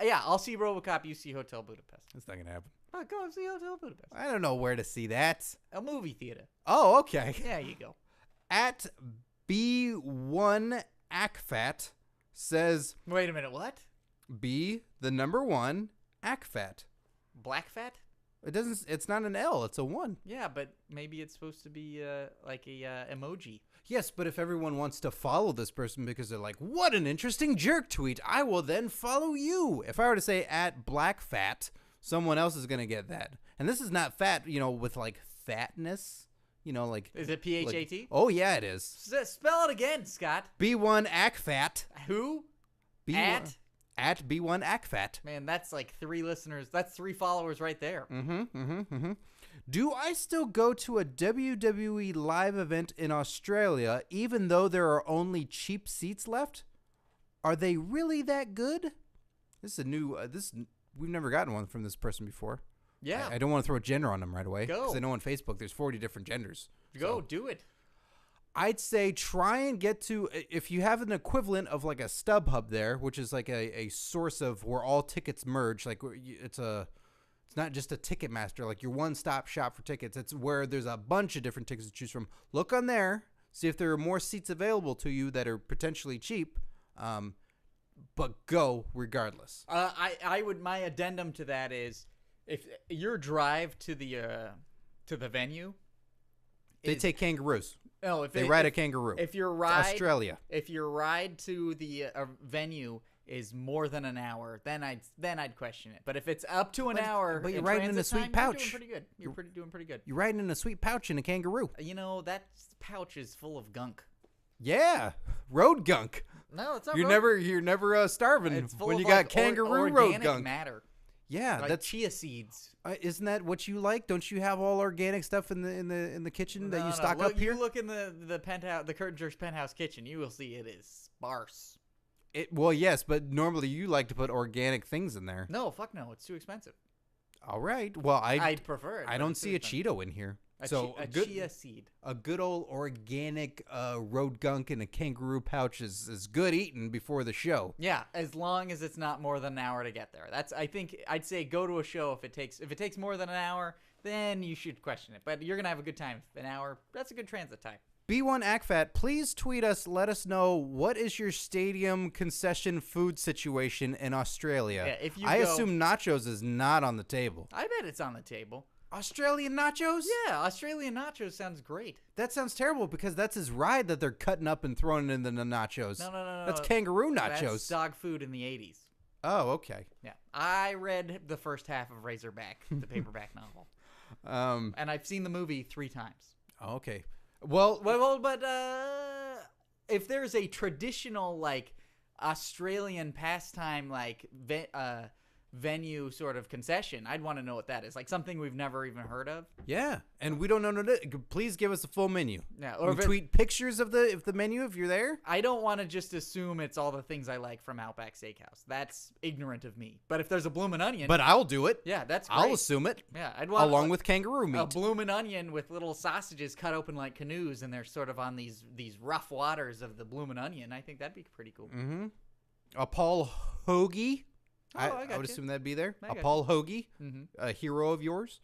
Yeah, I'll see RoboCop. You see Hotel Budapest. That's not gonna happen. Go see Hotel Budapest. I don't know where to see that. A movie theater. Oh, okay. There you go. At B1 ACFAT says Wait a minute. What? B the number 1 ACFAT. Black fat? It doesn't. It's not an L. It's a 1. Yeah, but maybe it's supposed to be like a emoji. Yes, but if everyone wants to follow this person because they're like, what an interesting jerk tweet, I will then follow you. If I were to say at black fat, someone else is going to get that. And this is not fat, with like fatness, like. Is it PHAT? Like, oh, yeah, it is. Spell it again, Scott. B1 ACFAT. Who? B1, at B1 ACFAT. Man, that's like 3 listeners. That's 3 followers right there. Do I still go to a WWE live event in Australia even though there are only cheap seats left? Are they really that good? This is a new. We've never gotten one from this person before. Yeah. I don't want to throw a gender on them right away. Go. Because I know on Facebook there's 40 different genders. Go, do it. I'd say try and get to, if you have an equivalent of like a StubHub there, which is like a source of where all tickets merge, like it's not just a Ticketmaster, like your one-stop shop for tickets. It's where there's a bunch of different tickets to choose from. Look on there, see if there are more seats available to you that are potentially cheap, but go regardless. My addendum to that is if your drive to the venue, They take kangaroos. No, if they ride a kangaroo. If your Australia. If your ride to the venue is more than an hour, then I'd question it. But if it's up to an hour, but you're riding in a sweet pouch. You're doing pretty good. You're doing pretty good. You're riding in a sweet pouch in a kangaroo. That pouch is full of gunk. Yeah, road gunk. No, it's not. You're never starving it's full when of you got like kangaroo road gunk. Matter. Yeah, like that's chia seeds. Isn't that what you like? Don't you have all organic stuff in the kitchen that you stock up here? You look in the penthouse, the Curtain Jerks penthouse kitchen. You will see it is sparse. Well, yes, but normally you like to put organic things in there. No, fuck no, it's too expensive. All right. Well, I'd prefer it. I don't see a Cheeto in here. A chia seed. A good old organic road gunk in a kangaroo pouch is good eating before the show. Yeah, as long as it's not more than an hour to get there. I'd say go to a show if it takes more than an hour, then you should question it. But you're gonna have a good time. An hour, that's a good transit time. B1 ACFAT, please tweet us. Let us know what is your stadium concession food situation in Australia. Yeah, I assume nachos is not on the table. I bet it's on the table. Australian nachos? Yeah, Australian nachos sounds great. That sounds terrible because that's his ride that they're cutting up and throwing into the nachos. No. That's kangaroo nachos. That's dog food in the 80s. Oh, okay. Yeah. I read the first half of Razorback, the paperback novel. And I've seen the movie 3 times. Okay. Well, but if there's a traditional like Australian pastime like venue sort of concession. I'd want to know what that is. Like something we've never even heard of. Yeah, and we don't know. Please give us a full menu. Yeah, Or tweet pictures of the menu if you're there. I don't want to just assume it's all the things I like from Outback Steakhouse. That's ignorant of me. But if there's a bloomin' onion, But I'll do it. yeah, that's great. I'll assume it. Yeah, I'd want Along with kangaroo meat. a bloomin' onion with little sausages cut open like canoes, and they're sort of on these rough waters of the bloomin' onion. I think that'd be pretty cool. Mm-hmm. A Paul Hoagie. I I got would you. assume that'd be there. I A got Paul Hoagie, Mm-hmm. a hero of yours.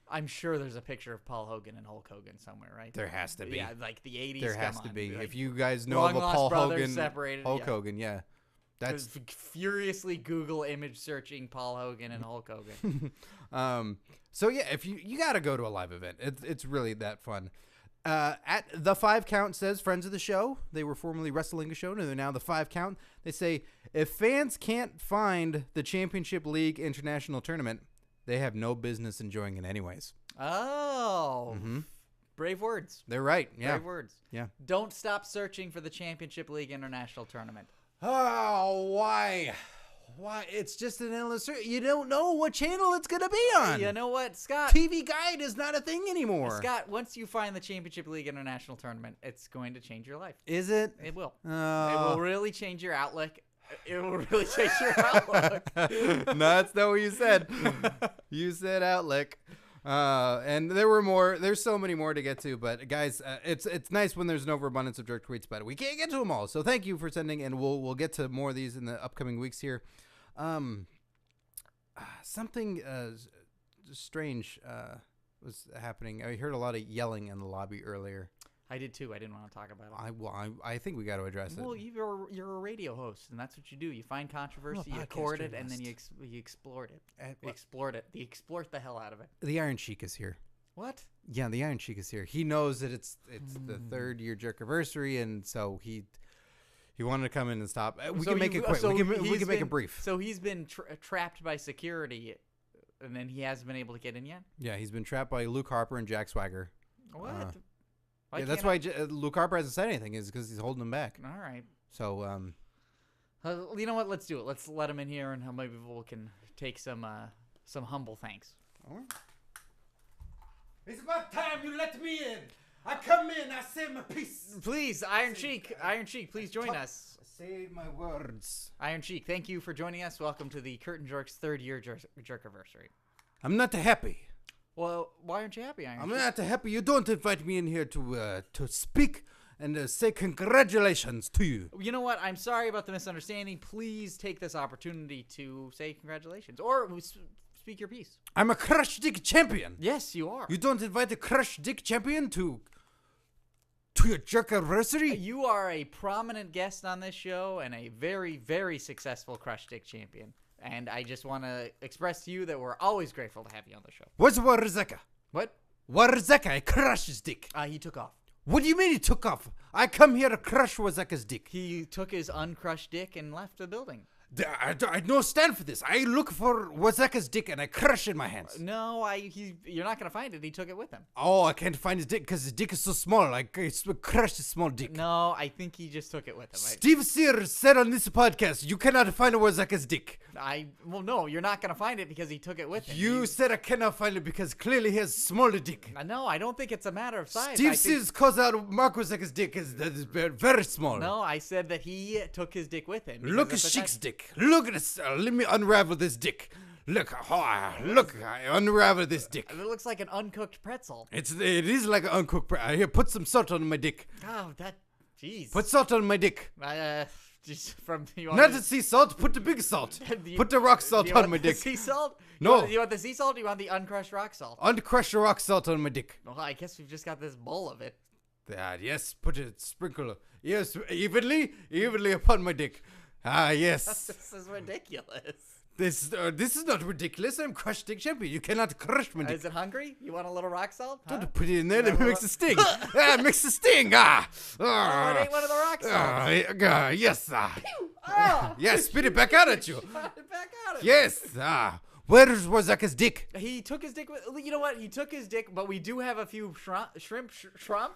I'm sure there's a picture of Paul Hogan and Hulk Hogan somewhere, right? There has to be. Yeah, like the 80s. There has come to on. be. Like, If you guys know long of a lost Paul brothers Hogan, separated, Hulk yeah. Hogan, yeah, that's. furiously Google image searching Paul Hogan and Hulk Hogan. So yeah, if you got to go to a live event, it's really that fun. At the 5 Count says friends of the show. They were formerly Wrestling a Show, and they're now the 5 Count. They say if fans can't find the Championship League International Tournament, they have no business enjoying it anyways. Oh, brave words. They're right. Yeah. Brave words. Yeah. Don't stop searching for the Championship League International Tournament. Oh, why? Why? It's just an endless. You don't know what channel it's gonna be on. You know what, Scott? TV Guide is not a thing anymore. Scott, once you find the Championship League International Tournament, it's going to change your life. Is it? It will. It Oh. will really change your outlook. It will really change your outlook. No, that's not what you said. You said outlook. And there were more. There's so many more to get to, but guys, it's nice when there's an overabundance of jerk tweets, but we can't get to them all. So thank you for sending, and we'll get to more of these in the upcoming weeks here. Something strange was happening. I heard a lot of yelling in the lobby earlier. I did too. I didn't want to talk about it. I think we got to address it. Well, you're a radio host, and that's what you do. You find controversy, I'm a you record podcast it, and then you explore it. You explore the hell out of it. The Iron Sheik is here. What? Yeah, the Iron Sheik is here. He knows that it's the 3rd year Jerkiversary, and so he wanted to come in and stop. We can make it quick. We can make it brief. So he's been trapped by security, and then he hasn't been able to get in yet? Yeah, he's been trapped by Luke Harper and Jack Swagger. What? Yeah, that's why Luke Harper hasn't said anything, is because he's holding him back. All right. So, you know what? Let's do it. Let's let him in here, and maybe we can take some humble thanks. it's about time you let me in. I come in, I say my piece. Please, Iron Sheik, please join us. Say my words. Iron Sheik, thank you for joining us. Welcome to the Curtain Jerks 3rd year Jerkiversary. I'm not happy. Well, why aren't you happy, Iron I'm Sheik? not happy. You don't invite me in here to speak and say congratulations to you. You know what? I'm sorry about the misunderstanding. Please take this opportunity to say congratulations or speak your piece. I'm a Crush Dick champion. Yes, you are. You don't invite a Crush Dick champion to your Jerkiversary? You are a prominent guest on this show and a very, very successful Crush Dick champion. And I just want to express to you that we're always grateful to have you on the show. Where's Warzecha? What? Warzecha, I crush his dick. He took off. What do you mean he took off? I come here to crush Warzecha's dick. He took his uncrushed dick and left the building. I don't stand for this. I look for Warzecha's dick and I crush it in my hands. No, you're not going to find it. He took it with him. Oh, I can't find his dick because his dick is so small. I crush his small dick. No, I think he just took it with him. Steve Sears said on this podcast, you cannot find Warzecha's dick. Well, no, you're not going to find it because he took it with him. You said I cannot find it because clearly he has smaller dick. No, I don't think it's a matter of size. Steve Sears calls out Marc Warzecha's dick as that is very small. No, I said that he took his dick with him. Look at Sheik's dick. Look at this. Let me unravel this dick. Look, I unravel this dick. It looks like an uncooked pretzel. It is like an uncooked pretzel. Here, put some salt on my dick. Oh, jeez. Put salt on my dick. Just from Not the sea salt. Put the big salt. Put the rock salt on my dick. Sea salt? No. You want the sea salt? Or you want the uncrushed rock salt? Uncrushed rock salt on my dick. Well, I guess we've just got this bowl of it. Yes, put it, sprinkle. Yes, evenly upon my dick. Yes. This is ridiculous. This is not ridiculous. I'm Crush Dick champion. You cannot crush my dick. Is it hungry? You want a little rock salt? Huh? Don't put it in there. Let me mix the sting. Mix the sting. Oh, it ain't one of the rock salts. Yes. Yes, spit it back out at you. Back out of Yes. Where's Warzecha's dick? He took his dick. You know what? He took his dick, but we do have a few shrimp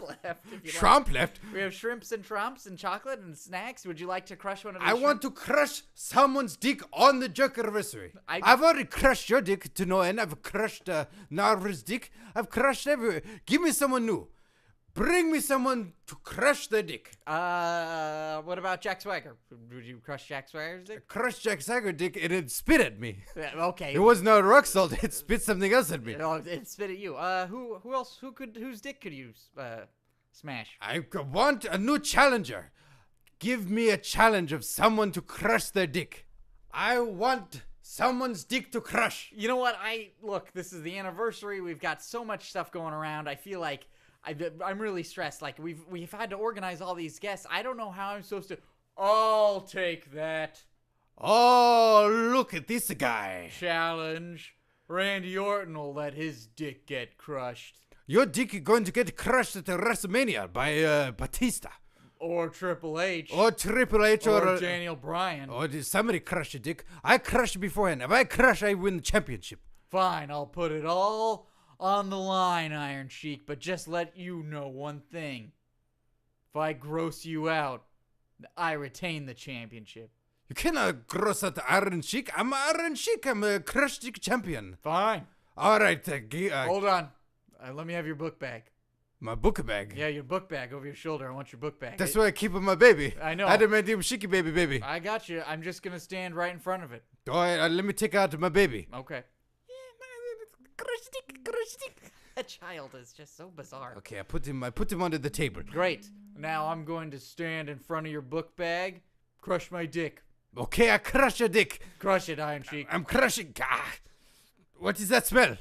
left. If you Shrimp like. left? We have shrimps and trumps and chocolate and snacks. Would you like to crush one of these? I want to crush someone's dick on the Jerkiversary. I've already crushed your dick to no end. I've crushed Narver's dick. I've crushed everywhere. Give me someone new. Bring me someone to crush their dick. What about Jack Swagger? Would you crush Jack Swagger's dick? Crush Jack Swagger dick and it spit at me. Yeah, okay. It wasn't a rock salt. It spit something else at me. Oh, it spit at you. Who else? Whose dick could you smash? I want a new challenger. Give me a challenge of someone to crush their dick. I want someone's dick to crush. You know what? Look. This is the anniversary. We've got so much stuff going around. I feel like I'm really stressed. Like we've had to organize all these guests. I don't know how I'm supposed to. I'll take that Oh, look at this guy. challenge. Randy Orton will let his dick get crushed. Your dick is going to get crushed at the WrestleMania by Batista. Or Triple H. Or Triple H or Daniel Bryan. Or did somebody crush your dick? I crushed beforehand. If I crush, I win the championship. Fine, I'll put it all on the line, Iron Sheik, but just let you know one thing. If I gross you out, I retain the championship. You cannot gross out the Iron Sheik. I'm Iron Sheik. I'm a crush dick champion. Fine. All right. Hold on. Let me have your book bag. My book bag. Yeah, your book bag over your shoulder. I want your book bag. That's where I keep my baby. I know. I demand him Sheiky baby. I got you. I'm just going to stand right in front of it. All right, let me take out my baby. Okay. That child is just so bizarre. Okay, I put him under the table. Great. Now I'm going to stand in front of your book bag, crush my dick. Okay, I crush your dick. Crush it, Iron Sheik. I'm crushing. What is that smell?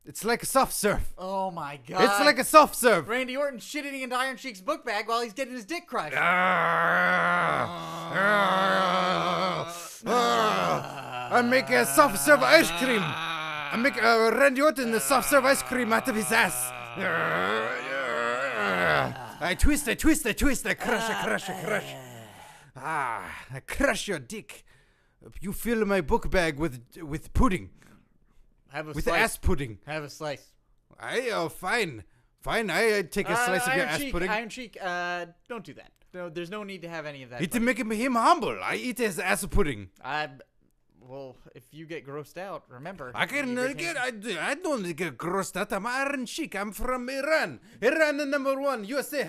It's like a soft serve. Oh my god. It's like a soft serve. Randy Orton shitting into Iron Sheik's book bag while he's getting his dick crushed. I'm making a soft serve ice cream. I'm making Randy Orton the soft serve ice cream out of his ass. I twist, I crush. I crush your dick. You fill my book bag with pudding. Have a with slice. ass pudding. Have a slice. Fine. I take a slice of your ass pudding. Iron Sheik, don't do that. No, there's no need to have any of that. It's to make him humble. I eat his ass pudding. Well, if you get grossed out, remember. I don't get grossed out. I'm Iron Sheik. I'm from Iran. Iran #1. USA.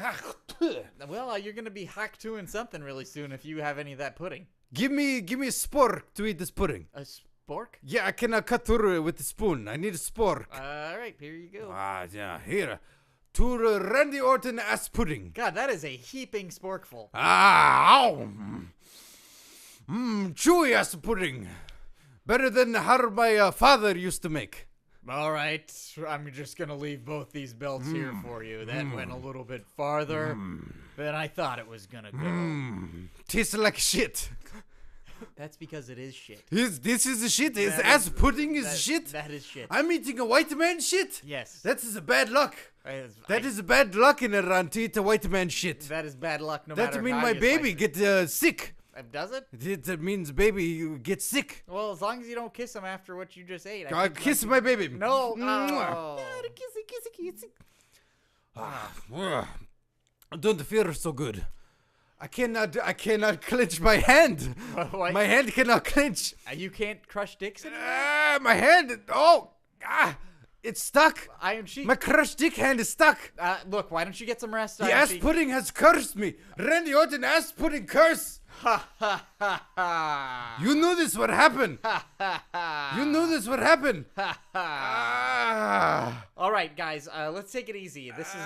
Well, you're gonna be hacked to in something really soon if you have any of that pudding. Give me a spork to eat this pudding. A spork? Yeah, I cannot cut through it with the spoon. I need a spork. All right, here you go. Yeah, here. To Randy Orton ass pudding. God, that is a heaping sporkful. Chewy ass pudding. Better than how my father used to make. All right, I'm just going to leave both these belts here for you. That went a little bit farther than I thought it was going to go. Tastes like shit. That's because it is shit. This is the shit. His ass pudding is shit. That is shit. I'm eating a white man shit. Yes. That is a bad luck. That is bad luck in Iran to eat a white man shit. That is bad luck no matter how That means my baby get sick. Does it? It means baby you get sick. Well, as long as you don't kiss him after what you just ate. I kiss my baby. No. Don't feel so good. I cannot clench my hand. What? My hand cannot clench. You can't crush dicks anymore? My hand. It's stuck. Iron Sheik. My crushed dick hand is stuck. Look, why don't you get some rest? The ass pudding has cursed me. Randy Orton ass pudding curse. You knew this would happen. You knew this would happen. All right, guys, let's take it easy. This is it's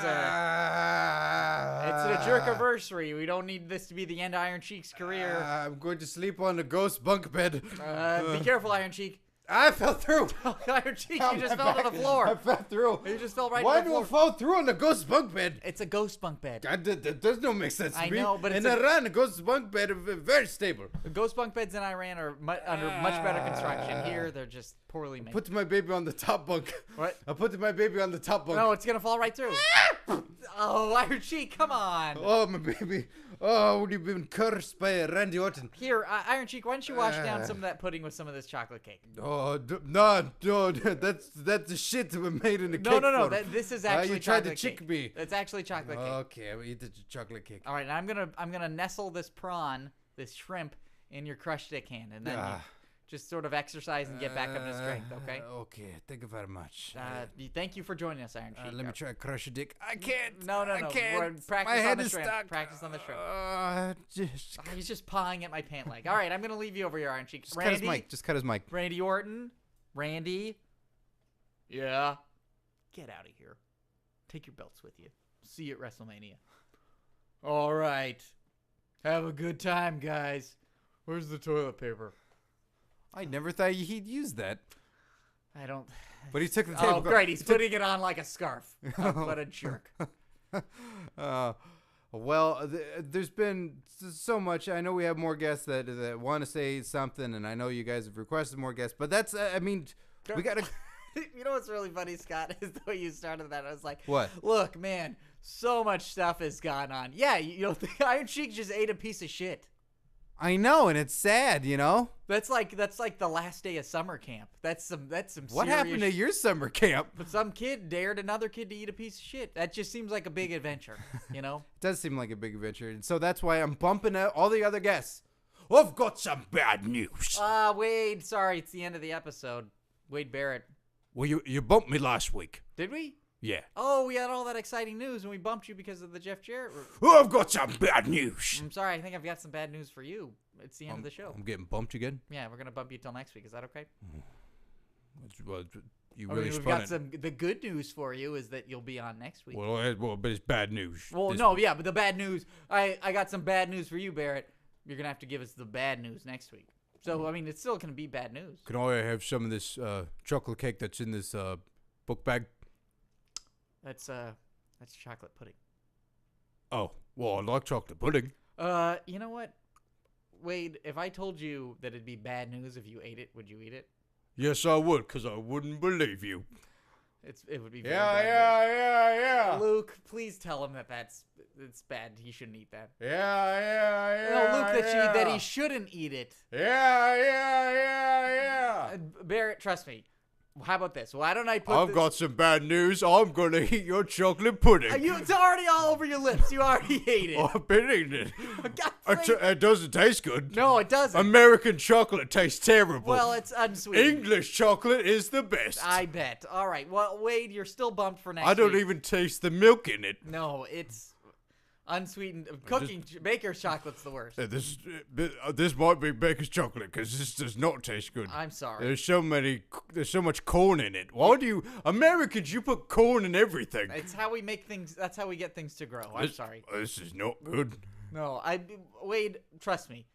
a Jerkiversary. We don't need this to be the end of Iron Sheik's career. I'm going to sleep on a ghost bunk bed. Be careful, Iron Sheik. I fell through. Iron Sheik, you just fell to the floor. I fell through. You just fell right Why to the do floor. I fall through on a ghost bunk bed? It's a ghost bunk bed. That does not make sense to me. I know, but in Iran, a ghost bunk bed are very stable. The ghost bunk beds in Iran are under much better construction. Here, they're just poorly made. Put my baby on the top bunk. What? I put my baby on the top bunk. No, it's gonna fall right through. Oh, Iron Sheik, come on. Oh, my baby. Oh, you've been cursed by Randy Orton. Here, Iron Sheik, why don't you wash down some of that pudding with some of this chocolate cake? Oh, no, that's the shit that we made in the cake. No. form. This is actually you tried chocolate to cake. chick me. It's actually chocolate cake. Okay, I'll eat the chocolate cake. All right, and I'm gonna nestle this prawn, this shrimp, in your crushed stick hand, and then you just sort of exercise and get back up to strength. Okay. Okay, thank you very much. Thank you for joining us, Iron Sheik. Let me try to crush a dick. I can't. No. I can't. We're practice my head on the is shrimp. stuck. Practice on the shrimp. He's just pawing at my pant leg. All right, I'm gonna leave you over here, Iron Sheik. Just cut his mic. Just cut his mic. Randy Orton. Randy. Yeah. Get out of here. Take your belts with you. See you at WrestleMania. All right. Have a good time, guys. Where's the toilet paper? I never thought he'd use that. I don't. But he took the table. Oh, great. He's putting it on like a scarf. What a jerk. Well, there's been so much. I know we have more guests that want to say something, and I know you guys have requested more guests. But that's, I mean, we got to. You know what's really funny, Scott, is the way you started that. I was like, What? Look, man, so much stuff has gone on. Yeah, you know, the Iron Sheik just ate a piece of shit. I know, and it's sad, you know. That's like the last day of summer camp. That's some What happened to your summer camp? But some kid dared another kid to eat a piece of shit. That just seems like a big adventure, you know? It does seem like a big adventure, and so that's why I'm bumping out all the other guests. I've got some bad news. Wade, sorry, it's the end of the episode. Wade Barrett. Well, you bumped me last week. Did we? Yeah. Oh, we had all that exciting news, and we bumped you because of the Jeff Jarrett. I've got some bad news. I'm sorry, I think I've got some bad news for you. It's the end of the show. I'm getting bumped again? Yeah, we're going to bump you till next week. Is that okay? Well, you I really mean, we've spun got it. some. The good news for you is that you'll be on next week. Well, but it's bad news. Well, no, yeah, but the bad news. I got some bad news for you, Barrett. You're going to have to give us the bad news next week. So, I mean, it's still going to be bad news. Can I have some of this chocolate cake that's in this book bag? That's chocolate pudding. Oh, well, I like chocolate pudding. You know what? Wade, if I told you that it'd be bad news if you ate it, would you eat it? Yes, I would, because I wouldn't believe you. It would be very bad news. Yeah. Luke, please tell him it's bad. He shouldn't eat that. Yeah. No, Luke, that he shouldn't eat it. Yeah. Barrett, trust me. How about this? Why don't I put I've got some bad news. I'm going to eat your chocolate pudding. It's already all over your lips. You already ate it. I've been eating it. God's sake. It doesn't taste good. No, it doesn't. American chocolate tastes terrible. Well, it's unsweetened. English chocolate is the best. I bet. All right. Well, Wade, you're still bumped for next week. I don't even taste the milk in it. No, it's unsweetened. Baker's chocolate's the worst. This might be Baker's chocolate because this does not taste good. I'm sorry. There's so much corn in it. Why do you Americans? You put corn in everything. It's how we make things. That's how we get things to grow. I'm sorry. This is not good. No, Wade, trust me.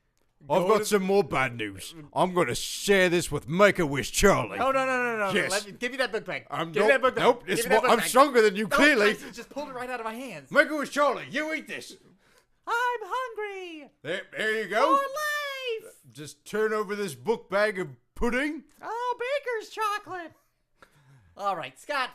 I've got some more bad news. I'm going to share this with Make-A-Wish Charlie. No. Yes. Give me that book bag. I'm Give me that book bag. Nope. Give me that book I'm bag. stronger than you, No, clearly. I just pulled it right out of my hands. Make-A-Wish Charlie, you eat this. I'm hungry. There you For go. life. Just turn over this book bag of pudding. Oh, Baker's chocolate. All right, Scott,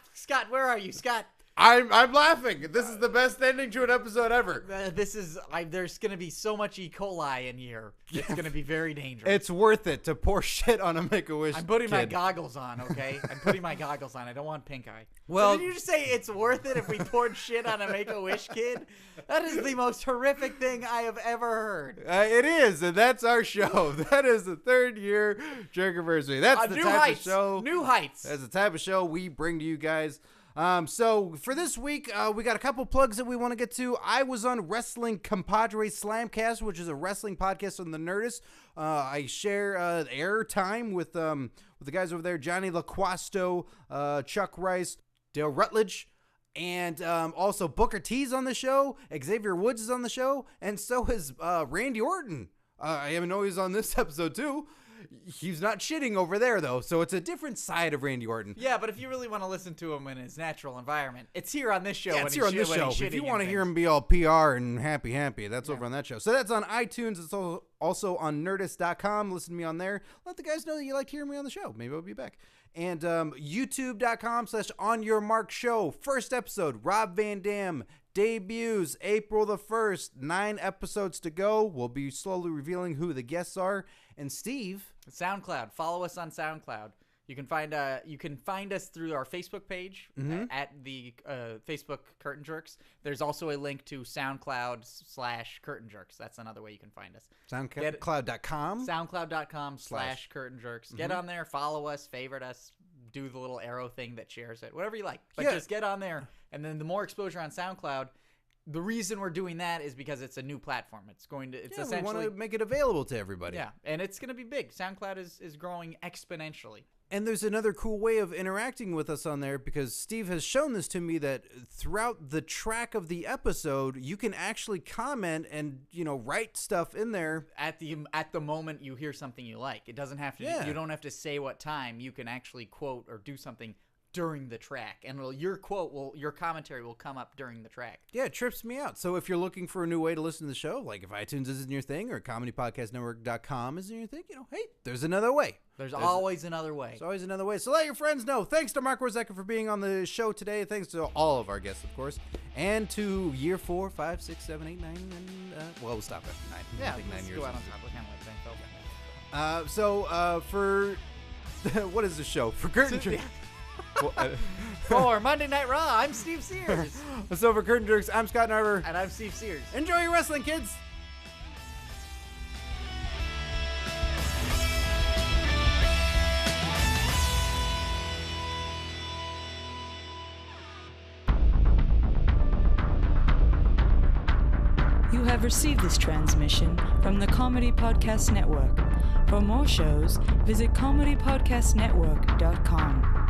where are you, Scott? I'm laughing. This is the best ending to an episode ever. There's going to be so much E. coli in here. It's going to be very dangerous. It's worth it to pour shit on a Make-A-Wish I'm putting my kid. goggles on, okay? I'm putting my goggles on. I don't want pink eye. Well- Did you just say it's worth it if we poured shit on a Make-A-Wish kid? That is the most horrific thing I have ever heard. It is, and that's our show. That is the 3rd year Jerkiversary. That's the New type heights. of show. New heights. That's the type of show we bring to you guys. So for this week, we got a couple plugs that we want to get to. I was on Wrestling Compadre Slamcast, which is a wrestling podcast on the Nerdist. I share air time with the guys over there, Johnny LaQuasto, Chuck Rice, Dale Rutledge, and also Booker T's on the show. Xavier Woods is on the show, and so is Randy Orton. I know he's on this episode too. He's not shitting over there, though, so it's a different side of Randy Orton. Yeah, but if you really want to listen to him in his natural environment, it's here on this show. Yeah, when it's here on this when show. he's If you shitting want to and hear things. him be all PR and happy, that's over on that show. So that's on iTunes. It's also on Nerdist.com. Listen to me on there. Let the guys know that you like hearing me on the show. Maybe I'll be back. And YouTube.com/OnYourMarkShow. First episode, Rob Van Dam. Debuts April the 1st. 9 episodes to go. We'll be slowly revealing who the guests are. And Steve. SoundCloud. Follow us on SoundCloud. You can find us through our Facebook page at the Facebook Curtain Jerks. There's also a link to SoundCloud/Curtain Jerks. That's another way you can find us. SoundCloud.com. SoundCloud.com/Curtain Jerks. Get on there, follow us, favorite us, do the little arrow thing that shares it, whatever you like. But just get on there, and then the more exposure on SoundCloud. The reason we're doing that is because it's a new platform. It's essentially, we want to make it available to everybody. Yeah, and it's going to be big. SoundCloud is growing exponentially. And there's another cool way of interacting with us on there, because Steve has shown this to me, that throughout the track of the episode, you can actually comment and, write stuff in there. At the moment you hear something you like. It doesn't have to you don't have to say what time. You can actually quote or do something during the track, and your commentary will come up during the track. Yeah, it trips me out. So if you're looking for a new way to listen to the show, like if iTunes isn't your thing or comedypodcastnetwork.com isn't your thing, hey, there's another way. There's always another way. There's always another way. So let your friends know. Thanks to Marc Warzecha for being on the show today. Thanks to all of our guests, of course. And to year 4, 5, 6, 7, 8, 9, and we'll stop after 9. Yeah, I think 9 let's years. go out on top. We're kind of like Seinfeld. For what is the show? For Curtain Jerks. For Monday Night Raw, I'm Steve Sears. So for Curtain Jerks, I'm Scott Narver. And I'm Steve Sears. Enjoy your wrestling, kids. You have received this transmission from the Comedy Podcast Network. For more shows, visit comedypodcastnetwork.com.